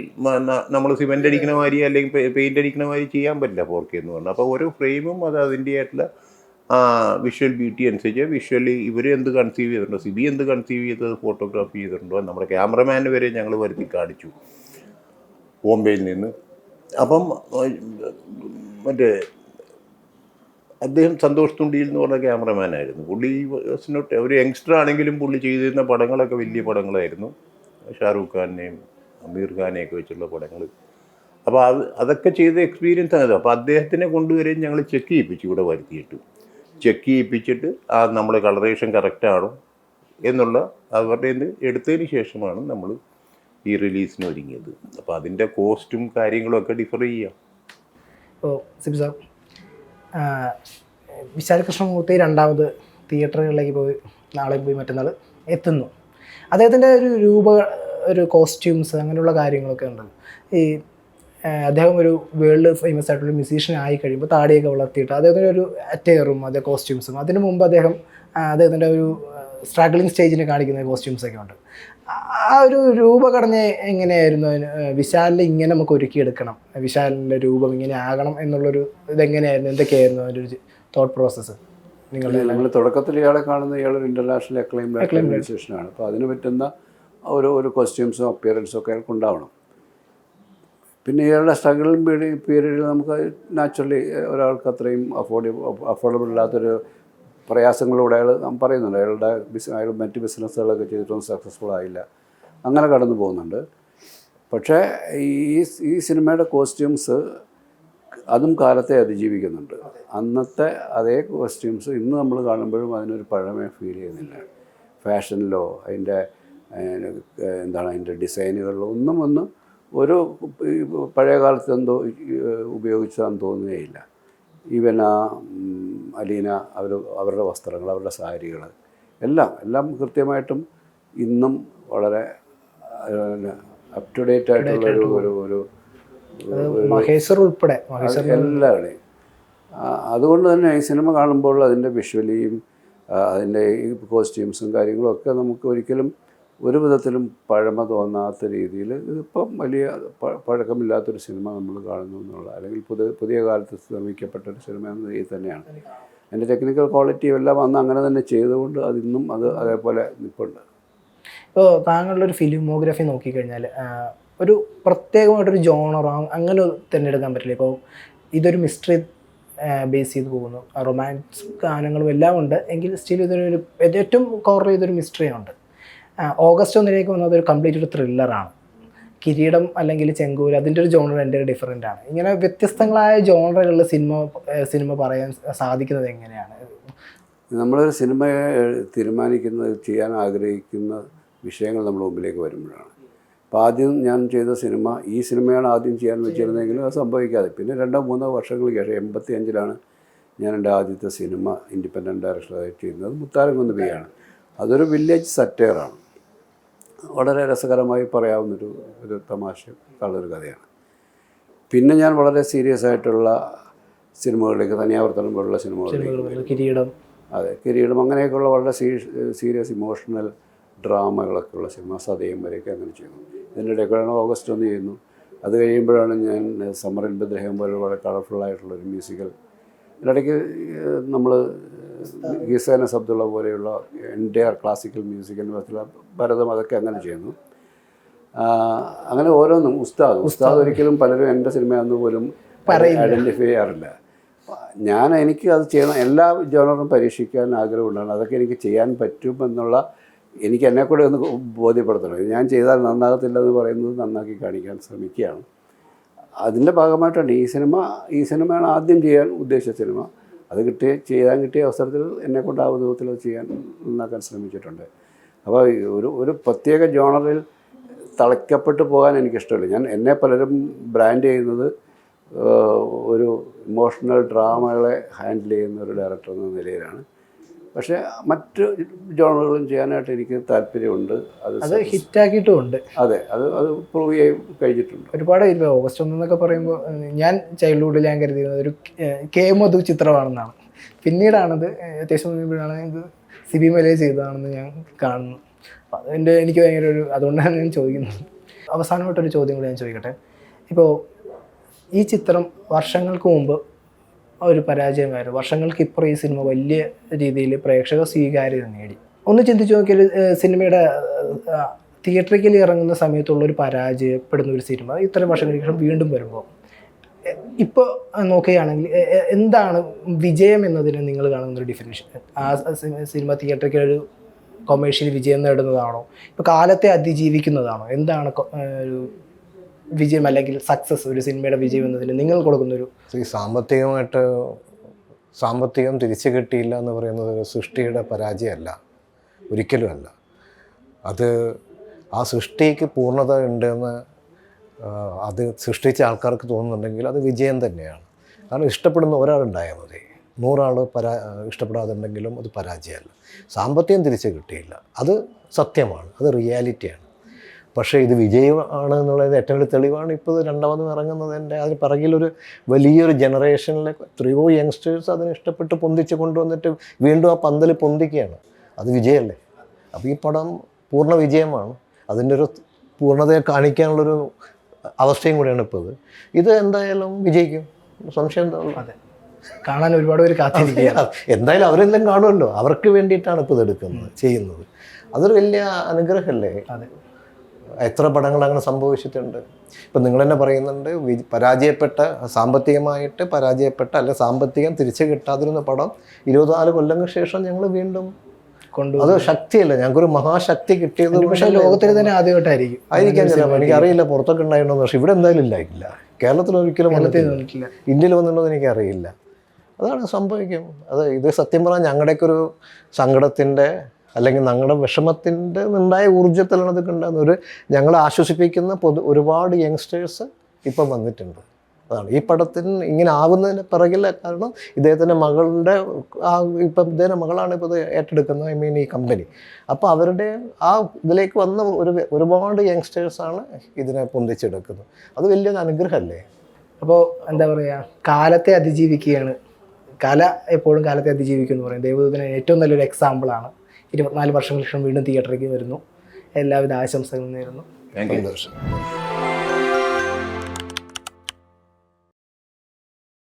നമ്മൾ സിമെൻ്റ് അടിക്കുന്ന മാതിരി അല്ലെങ്കിൽ പെയിൻ്റ് അടിക്കുന്ന മാതിരി ചെയ്യാൻ പറ്റില്ല 4K എന്ന് പറഞ്ഞാൽ. അപ്പോൾ ഓരോ ഫ്രെയിമും അത് അതിൻ്റെതായിട്ടുള്ള വിഷ്വൽ ബ്യൂട്ടി അനുസരിച്ച് വിഷ്വലി ഇവർ എന്ത് കൺസീവ് ചെയ്തിട്ടുണ്ടോ, സിബി എന്ത് കൺസീവ് ചെയ്തത് ഫോട്ടോഗ്രാഫി ചെയ്തിട്ടുണ്ടോ, നമ്മുടെ ക്യാമറമാൻ വരെ ഞങ്ങൾ വരുത്തി കാണിച്ചു ബോംബെയിൽ നിന്ന്. അപ്പം മറ്റേ അദ്ദേഹം സന്തോഷ് തുണ്ടിയിൽ എന്ന് പറഞ്ഞ ക്യാമറമാനായിരുന്നു. പുള്ളി നോട്ട് ഒരു യങ്സ്റ്റർ ആണെങ്കിലും പുള്ളി ചെയ്തിരുന്ന പടങ്ങളൊക്കെ വലിയ പടങ്ങളായിരുന്നു, ഷാറൂഖ് ഖാനെയും അമീർ ഖാനെയൊക്കെ വെച്ചുള്ള പടങ്ങൾ. അപ്പോൾ അതൊക്കെ ചെയ്ത എക്സ്പീരിയൻസ് ആണ്. അപ്പോൾ അദ്ദേഹത്തിനെ കൊണ്ടുവരെയും ഞങ്ങൾ ചെക്ക് ചെയ്യിപ്പിച്ചിട്ട് നമ്മുടെ കളറേഷൻ കറക്റ്റാണോ എന്നുള്ള അവരുടെ നിന്ന് എടുത്തതിന് ശേഷമാണ് നമ്മൾ ഈ റിലീസിന് ഒരുങ്ങിയത്. അപ്പോൾ അതിൻ്റെ കോസ്റ്റും കാര്യങ്ങളും ഒക്കെ ഡിഫർ ചെയ്യാം. ഇപ്പോൾ സിബി സാർ, വിശാൽ കൃഷ്ണമൂർത്തി 2ാമത് തിയേറ്ററുകളിലേക്ക് നാളെ പോയി മറ്റന്നാൾ എത്തുന്നു. അദ്ദേഹത്തിൻ്റെ ഒരു കോസ്റ്റ്യൂംസ് അങ്ങനെയുള്ള കാര്യങ്ങളൊക്കെ ഉണ്ട്. ഈ അദ്ദേഹം ഒരു വേൾഡ് ഫേമസ് ആയിട്ടുള്ള മ്യൂസീഷ്യൻ ആയി കഴിയുമ്പോൾ താടിയൊക്കെ വളർത്തിയിട്ട് അദ്ദേഹത്തിൻ്റെ ഒരു അറ്റയറും അതേ കോസ്റ്റ്യൂംസും, അതിനു മുമ്പ് അദ്ദേഹത്തിൻ്റെ ഒരു സ്ട്രഗ്ലിംഗ് സ്റ്റേജിന് കാണിക്കുന്ന കോസ്റ്റ്യൂംസൊക്കെ ഉണ്ട്. ആ ഒരു രൂപഘടന എങ്ങനെയായിരുന്നു? വിശാലിനെ ഇങ്ങനെ നമുക്ക് ഒരുക്കിയെടുക്കണം, വിശാലിൻ്റെ രൂപം ഇങ്ങനെ ആകണം എന്നുള്ളൊരു ഇതെങ്ങനെയായിരുന്നു? എന്തൊക്കെയായിരുന്നു അതിൻ്റെ ഒരു തോട്ട് പ്രോസസ്സ്? നമ്മൾ തുടക്കത്തിൽ ഇയാളെ കാണുന്ന ഇയാളൊരു ഇൻ്റർനാഷണൽ അക്ലെയിംഡ് മ്യൂസീഷ്യനാണ്. അപ്പോൾ അതിന് പറ്റുന്ന ഒരു കോസ്റ്റ്യൂംസും അപ്പിയറൻസും ഒക്കെ അയാൾക്ക് ഉണ്ടാവണം. പിന്നെ ഇയാളുടെ സ്ട്രഗിളിംഗ് പീരീഡിൽ നമുക്ക് നാച്ചുറലി ഒരാൾക്ക് അത്രയും അഫോർഡബിൾ അല്ലാത്തൊരു പ്രയാസങ്ങളിലൂടെ അയാൾ പറയുന്നുണ്ട്. അയാൾ മറ്റ് ബിസിനസ്സുകളൊക്കെ ചെയ്തിട്ടൊന്നും സക്സസ്ഫുൾ ആയില്ല, അങ്ങനെ കടന്നു പോകുന്നുണ്ട്. പക്ഷേ ഈ സിനിമയുടെ കോസ്റ്റ്യൂംസ് അതും കാലത്തെ അതിജീവിക്കുന്നുണ്ട്. അന്നത്തെ അതേ കോസ്റ്റ്യൂംസ് ഇന്ന് നമ്മൾ കാണുമ്പോഴും അതിനൊരു പഴമേ ഫീൽ ചെയ്യുന്നില്ല. ഫാഷനിലോ അതിൻ്റെ അതിൻ്റെ ഡിസൈനുകളിലോ ഒന്നും ഒരു പഴയ കാലത്ത് എന്തോ ഉപയോഗിച്ചതാണെന്ന് തോന്നുകയില്ല. ഈവൻ അലീന അവരുടെ വസ്ത്രങ്ങൾ, അവരുടെ സാരികൾ എല്ലാം കൃത്യമായിട്ടും ഇന്നും വളരെ അപ് ടു ഡേറ്റ് ആയിട്ടുള്ള ഒരു മഹേശ്വർ ഉൾപ്പെടെ എല്ലാവരുടെയും. അതുകൊണ്ട് തന്നെ ഈ സിനിമ കാണുമ്പോൾ അതിൻ്റെ വിഷ്വലിയും അതിൻ്റെ ഈ കോസ്റ്റ്യൂംസും കാര്യങ്ങളും ഒക്കെ നമുക്ക് ഒരിക്കലും ഒരു വിധത്തിലും പഴമ തോന്നാത്ത രീതിയിൽ ഇതിപ്പം വലിയ പഴക്കമില്ലാത്തൊരു സിനിമ നമ്മൾ കാണുന്നു എന്നുള്ള, അല്ലെങ്കിൽ പുതിയ കാലത്ത് നിർമ്മിക്കപ്പെട്ടൊരു സിനിമ എന്ന രീതിയിൽ തന്നെയാണ്. അതിൻ്റെ ടെക്നിക്കൽ ക്വാളിറ്റിയും എല്ലാം അന്ന് അങ്ങനെ തന്നെ ചെയ്തുകൊണ്ട് അതിന്നും അത് അതേപോലെ നിൽപ്പുണ്ട്. ഇപ്പോൾ താങ്കളുടെ ഒരു ഫിലിമോഗ്രഫി നോക്കിക്കഴിഞ്ഞാൽ ഒരു പ്രത്യേകമായിട്ടൊരു ജോണറോ അങ്ങനെ തിരഞ്ഞെടുക്കാൻ പറ്റില്ല. ഇപ്പോൾ ഇതൊരു മിസ്റ്ററി ബേസ് ചെയ്ത് പോകുന്നു, റൊമാൻസ് ഗാനങ്ങളും എല്ലാം ഉണ്ട്, എങ്കിൽ സ്റ്റിൽ ഇതൊരു ഏറ്റവും കോർ ചെയ്തൊരു മിസ്റ്ററിയുണ്ട്. ഓഗസ്റ്റ് 1 വന്നത് ഒരു കംപ്ലീറ്റ് ഒരു ത്രില്ലറാണ്. കിരീടം അല്ലെങ്കിൽ ചെങ്കോൽ അതിൻ്റെ ഒരു ജോണർ എൻ്റെ ഡിഫറൻ്റ് ആണ്. ഇങ്ങനെ വ്യത്യസ്തങ്ങളായ ജോണറുകളിൽ സിനിമ പറയാൻ സാധിക്കുന്നത് എങ്ങനെയാണ്? നമ്മളൊരു സിനിമയെ തീരുമാനിക്കുന്നത്, ചെയ്യാൻ ആഗ്രഹിക്കുന്ന വിഷയങ്ങൾ നമ്മുടെ മുമ്പിലേക്ക് വരുമ്പോഴാണ്. അപ്പോൾ ആദ്യം ഞാൻ ചെയ്ത സിനിമ ഈ സിനിമയാണ് ആദ്യം ചെയ്യാൻ വെച്ചിരുന്നെങ്കിലും അത് സംഭവിക്കാതെ പിന്നെ 2-3 വർഷങ്ങൾക്ക് ശേഷം 85-ലാണ് ഞാൻ എൻ്റെ ആദ്യത്തെ സിനിമ ഇൻഡിപെൻഡൻറ്റ് ഡയറക്ഷനായി ചെയ്യുന്നത്. മുത്താരംകുന്ന് ബിയാണ്. അതൊരു വില്ലേജ് സറ്റയറാണ്. വളരെ രസകരമായി പറയാവുന്നൊരു തമാശ ഉള്ളൊരു കഥയാണ്. പിന്നെ ഞാൻ വളരെ സീരിയസ് ആയിട്ടുള്ള സിനിമകളിലേക്ക്, തനിയാവർത്തനം പോലുള്ള സിനിമകളിലേക്ക്, കിരീടം, അതെ കിരീടം, അങ്ങനെയൊക്കെയുള്ള വളരെ സീരിയസ് ഇമോഷണൽ ഡ്രാമകളൊക്കെ ഉള്ള സിനിമ, സതയം വരെയൊക്കെ അങ്ങനെ ചെയ്യുന്നു. ഇതിൻ്റെ ഇടയ്ക്കാണ് ഓഗസ്റ്റ് 1 ചെയ്യുന്നു. അത് കഴിയുമ്പോഴാണ് ഞാൻ സമ്മറിൻ ബദ്രഹം പോലെ വളരെ കളർഫുള്ളായിട്ടുള്ളൊരു മ്യൂസിക്കൽ, ഇതിനിടയ്ക്ക് നമ്മൾ ഗീസാന സബ്ദുള്ള പോലെയുള്ള എൻ്റയർ ക്ലാസിക്കൽ മ്യൂസിക്കൽ ഭരതം അതൊക്കെ അങ്ങനെ ചെയ്യുന്നു. അങ്ങനെ ഓരോന്നും ഉസ്താദ് ഒരിക്കലും പലരും എൻ്റെ സിനിമയാണെന്ന് പോലും ഐഡൻറ്റിഫൈ ചെയ്യാറില്ല. എനിക്ക് അത് ചെയ്യണം, എല്ലാ ജോണറും പരീക്ഷിക്കാൻ ആഗ്രഹമുണ്ടാണ്. അതൊക്കെ എനിക്ക് ചെയ്യാൻ പറ്റുമെന്നുള്ള എനിക്ക് എന്നെക്കൂടെ ഒന്ന് ബോധ്യപ്പെടുത്തണം. ഞാൻ ചെയ്താൽ നന്നാകത്തില്ലെന്ന് പറയുന്നത് നന്നാക്കി കാണിക്കാൻ ശ്രമിക്കുകയാണ്. അതിൻ്റെ ഭാഗമായിട്ടാണ് ഈ സിനിമയാണ് ആദ്യം ചെയ്യാൻ ഉദ്ദേശിച്ച സിനിമ. അത് ചെയ്യാൻ കിട്ടിയ അവസരത്തിൽ എന്നെക്കൊണ്ടാവുന്ന വിധത്തിൽ അത് ചെയ്യാൻ നന്നാക്കാൻ ശ്രമിച്ചിട്ടുണ്ട്. അപ്പോൾ ഒരു പ്രത്യേക ജോണറിൽ തളയ്ക്കപ്പെട്ടു പോകാൻ എനിക്കിഷ്ടമില്ല. എന്നെ പലരും ബ്രാൻഡ് ചെയ്യുന്നത് ഒരു ഇമോഷണൽ ഡ്രാമകളെ ഹാൻഡിൽ ചെയ്യുന്ന ഒരു ഡയറക്ടർ എന്ന നിലയിലാണ്. പക്ഷേ മറ്റ് ജോണറുകളും ചെയ്യാനായിട്ട് എനിക്ക് താല്പര്യമുണ്ട്. അത് ഹിറ്റാക്കിയിട്ടുമുണ്ട്. അതെ, അത് പ്രൂവ് ചെയ്യാൻ കഴിഞ്ഞിട്ടുണ്ട്. ഒരുപാട് ഓഗസ്റ്റ് 1 എന്നൊക്കെ പറയുമ്പോൾ ഞാൻ ചൈൽഡ്ഹുഡിൽ ഞാൻ കരുതിയിരുന്നത് ഒരു കെ മധു ചിത്രമാണെന്നാണ്. പിന്നീടാണത് അത്യാവശ്യം ഇത് സിബി മലയെ ചെയ്തതാണെന്ന് ഞാൻ കാണുന്നു. അപ്പോൾ എനിക്ക് ഭയങ്കര അതുകൊണ്ടാണ് ഞാൻ ചോദിക്കുന്നത്. അവസാനമായിട്ടൊരു ചോദ്യം കൂടി ഞാൻ ചോദിക്കട്ടെ. ഇപ്പോൾ ഈ ചിത്രം വർഷങ്ങൾക്ക് മുമ്പ് ഒരു പരാജയമായിരുന്നു. വർഷങ്ങൾക്ക് ഇപ്പുറം ഈ സിനിമ വലിയ രീതിയിൽ പ്രേക്ഷക സ്വീകാര്യത നേടി. ഒന്ന് ചിന്തിച്ച് നോക്കിയാൽ സിനിമയുടെ തിയേറ്ററിക്കലി ഇറങ്ങുന്ന സമയത്തുള്ളൊരു പരാജയപ്പെടുന്ന ഒരു സിനിമ ഇത്രയും വർഷങ്ങൾക്ക് ശേഷം വീണ്ടും വരുമ്പോൾ ഇപ്പോൾ നോക്കുകയാണെങ്കിൽ എന്താണ് വിജയം എന്നതിന് നിങ്ങൾ കാണുന്നൊരു ഡെഫിനിഷൻ? ആ സിനിമ തിയേറ്ററിക്കലൊരു കൊമേഴ്ഷ്യൽ വിജയം നേടുന്നതാണോ, ഇപ്പോൾ കാലത്തെ അതിജീവിക്കുന്നതാണോ? എന്താണ് ഒരു വിജയം അല്ലെങ്കിൽ സക്സസ്, ഒരു സിനിമയുടെ വിജയം എന്നതിന് നിങ്ങൾ കൊടുക്കുന്നൊരു? സാമ്പത്തികം തിരിച്ചു കിട്ടിയില്ല എന്ന് പറയുന്നത് സൃഷ്ടിയുടെ പരാജയമല്ല, ഒരിക്കലും അല്ല. അത് ആ സൃഷ്ടിക്ക് പൂർണ്ണത ഉണ്ടെന്ന് അത് സൃഷ്ടിച്ച ആൾക്കാർക്ക് തോന്നുന്നുണ്ടെങ്കിൽ അത് വിജയം തന്നെയാണ്. കാരണം ഇഷ്ടപ്പെടുന്ന ഒരാളുണ്ടായാൽ മതി. 100 ആൾ ഇഷ്ടപ്പെടാതുണ്ടെങ്കിലും അത് പരാജയമല്ല. സാമ്പത്തികം തിരിച്ചു കിട്ടിയില്ല, അത് സത്യമാണ്, അത് റിയാലിറ്റിയാണ്. പക്ഷേ ഇത് വിജയമാണ് എന്നുള്ളത് ഏറ്റവും വലിയ തെളിവാണ് ഇപ്പോൾ രണ്ടാമതും ഇറങ്ങുന്നതിൻ്റെ. അതിന് പിറകിലൊരു വലിയൊരു ജനറേഷനിലെ എത്രയോ യങ്സ്റ്റേഴ്സ് അതിന് ഇഷ്ടപ്പെട്ട് പൊന്തിച്ച് കൊണ്ടുവന്നിട്ട് വീണ്ടും ആ പന്തൽ പൊന്തിക്കുകയാണ്. അത് വിജയമല്ലേ? അപ്പോൾ ഈ പടം പൂർണ്ണ വിജയമാണ്. അതിൻ്റെ ഒരു പൂർണ്ണതയെ കാണിക്കാനുള്ളൊരു അവസ്ഥയും കൂടെയാണ് ഇപ്പോൾ ഇത് എന്തായാലും വിജയിക്കും, സംശയം എന്താ ഉള്ളത്? അതെ, കാണാൻ ഒരുപാട് പേര് കാത്തിരിക്കുക. എന്തായാലും അവരെല്ലാം കാണുമല്ലോ, അവർക്ക് വേണ്ടിയിട്ടാണ് ഇപ്പോൾ ഇതെടുക്കുന്നത്, ചെയ്യുന്നത്. അതൊരു വലിയ അനുഗ്രഹമല്ലേ? അതെ, എത്ര പടങ്ങൾ അങ്ങനെ സംഭവിച്ചിട്ടുണ്ട്. ഇപ്പം നിങ്ങൾ തന്നെ പറയുന്നുണ്ട്, സാമ്പത്തികമായിട്ട് പരാജയപ്പെട്ട അല്ലെ സാമ്പത്തികം തിരിച്ചു കിട്ടാതിരുന്ന പടം 24 കൊല്ലങ്ങൾക്ക് ശേഷം ഞങ്ങൾ വീണ്ടും അത് ശക്തിയല്ല, ഞങ്ങൾക്കൊരു മഹാശക്തി കിട്ടിയത്. പക്ഷേ ലോകത്തിൽ തന്നെ ആദ്യമായിട്ടായിരിക്കും ചിലപ്പോൾ, എനിക്കറിയില്ല പുറത്തൊക്കെ ഉണ്ടായിട്ടുണ്ടോ. പക്ഷേ ഇവിടെ എന്തായാലും ഇല്ല, കേരളത്തിൽ ഒരിക്കലും ഇന്ത്യയിൽ വന്നിട്ടുണ്ടോ എന്ന് എനിക്കറിയില്ല. അതാണ് സംഭവിക്കും. ഇത് സത്യം പറഞ്ഞാൽ ഞങ്ങളുടെയൊക്കെ ഒരു സങ്കടത്തിൻ്റെ അല്ലെങ്കിൽ ഞങ്ങളുടെ വിഷമത്തിൻ്റെ ഉണ്ടായ ഊർജ്ജത്തിലാണ് ഇതൊക്കെ ഉണ്ടാകുന്നത്. ഞങ്ങളെ ആശ്വസിപ്പിക്കുന്ന ഒരുപാട് യങ്സ്റ്റേഴ്സ് ഇപ്പം വന്നിട്ടുണ്ട്. അതാണ് ഈ പടത്തിന് ഇങ്ങനെ ആവുന്നതിന് പിറകിലെ കാരണം. ഇദ്ദേഹത്തിൻ്റെ മകളുടെ ഇദ്ദേഹത്തിൻ്റെ മകളാണ് ഇപ്പോൾ ഇത് ഏറ്റെടുക്കുന്നത്, ഈ കമ്പനി. അപ്പോൾ അവരുടെ ആ ഇതിലേക്ക് വന്ന ഒരുപാട് യങ്സ്റ്റേഴ്സാണ് ഇതിനെ പൊന്തിച്ചെടുക്കുന്നത്. അത് വലിയൊരു അനുഗ്രഹമല്ലേ? അപ്പോൾ എന്താ പറയുക, കാലത്തെ അതിജീവിക്കുകയാണ്. കല എപ്പോഴും കാലത്തെ അതിജീവിക്കും എന്ന് പറയും. ദേവദൂതന് ഏറ്റവും നല്ലൊരു എക്സാമ്പിളാണ്. 24 വർഷങ്ങൾക്ക് ശേഷം വീണ്ടും തിയേറ്ററിലേക്ക് വരുന്നു. എല്ലാവിധ ആശംസകളും നേരുന്നു. Thank you. സന്തോഷം.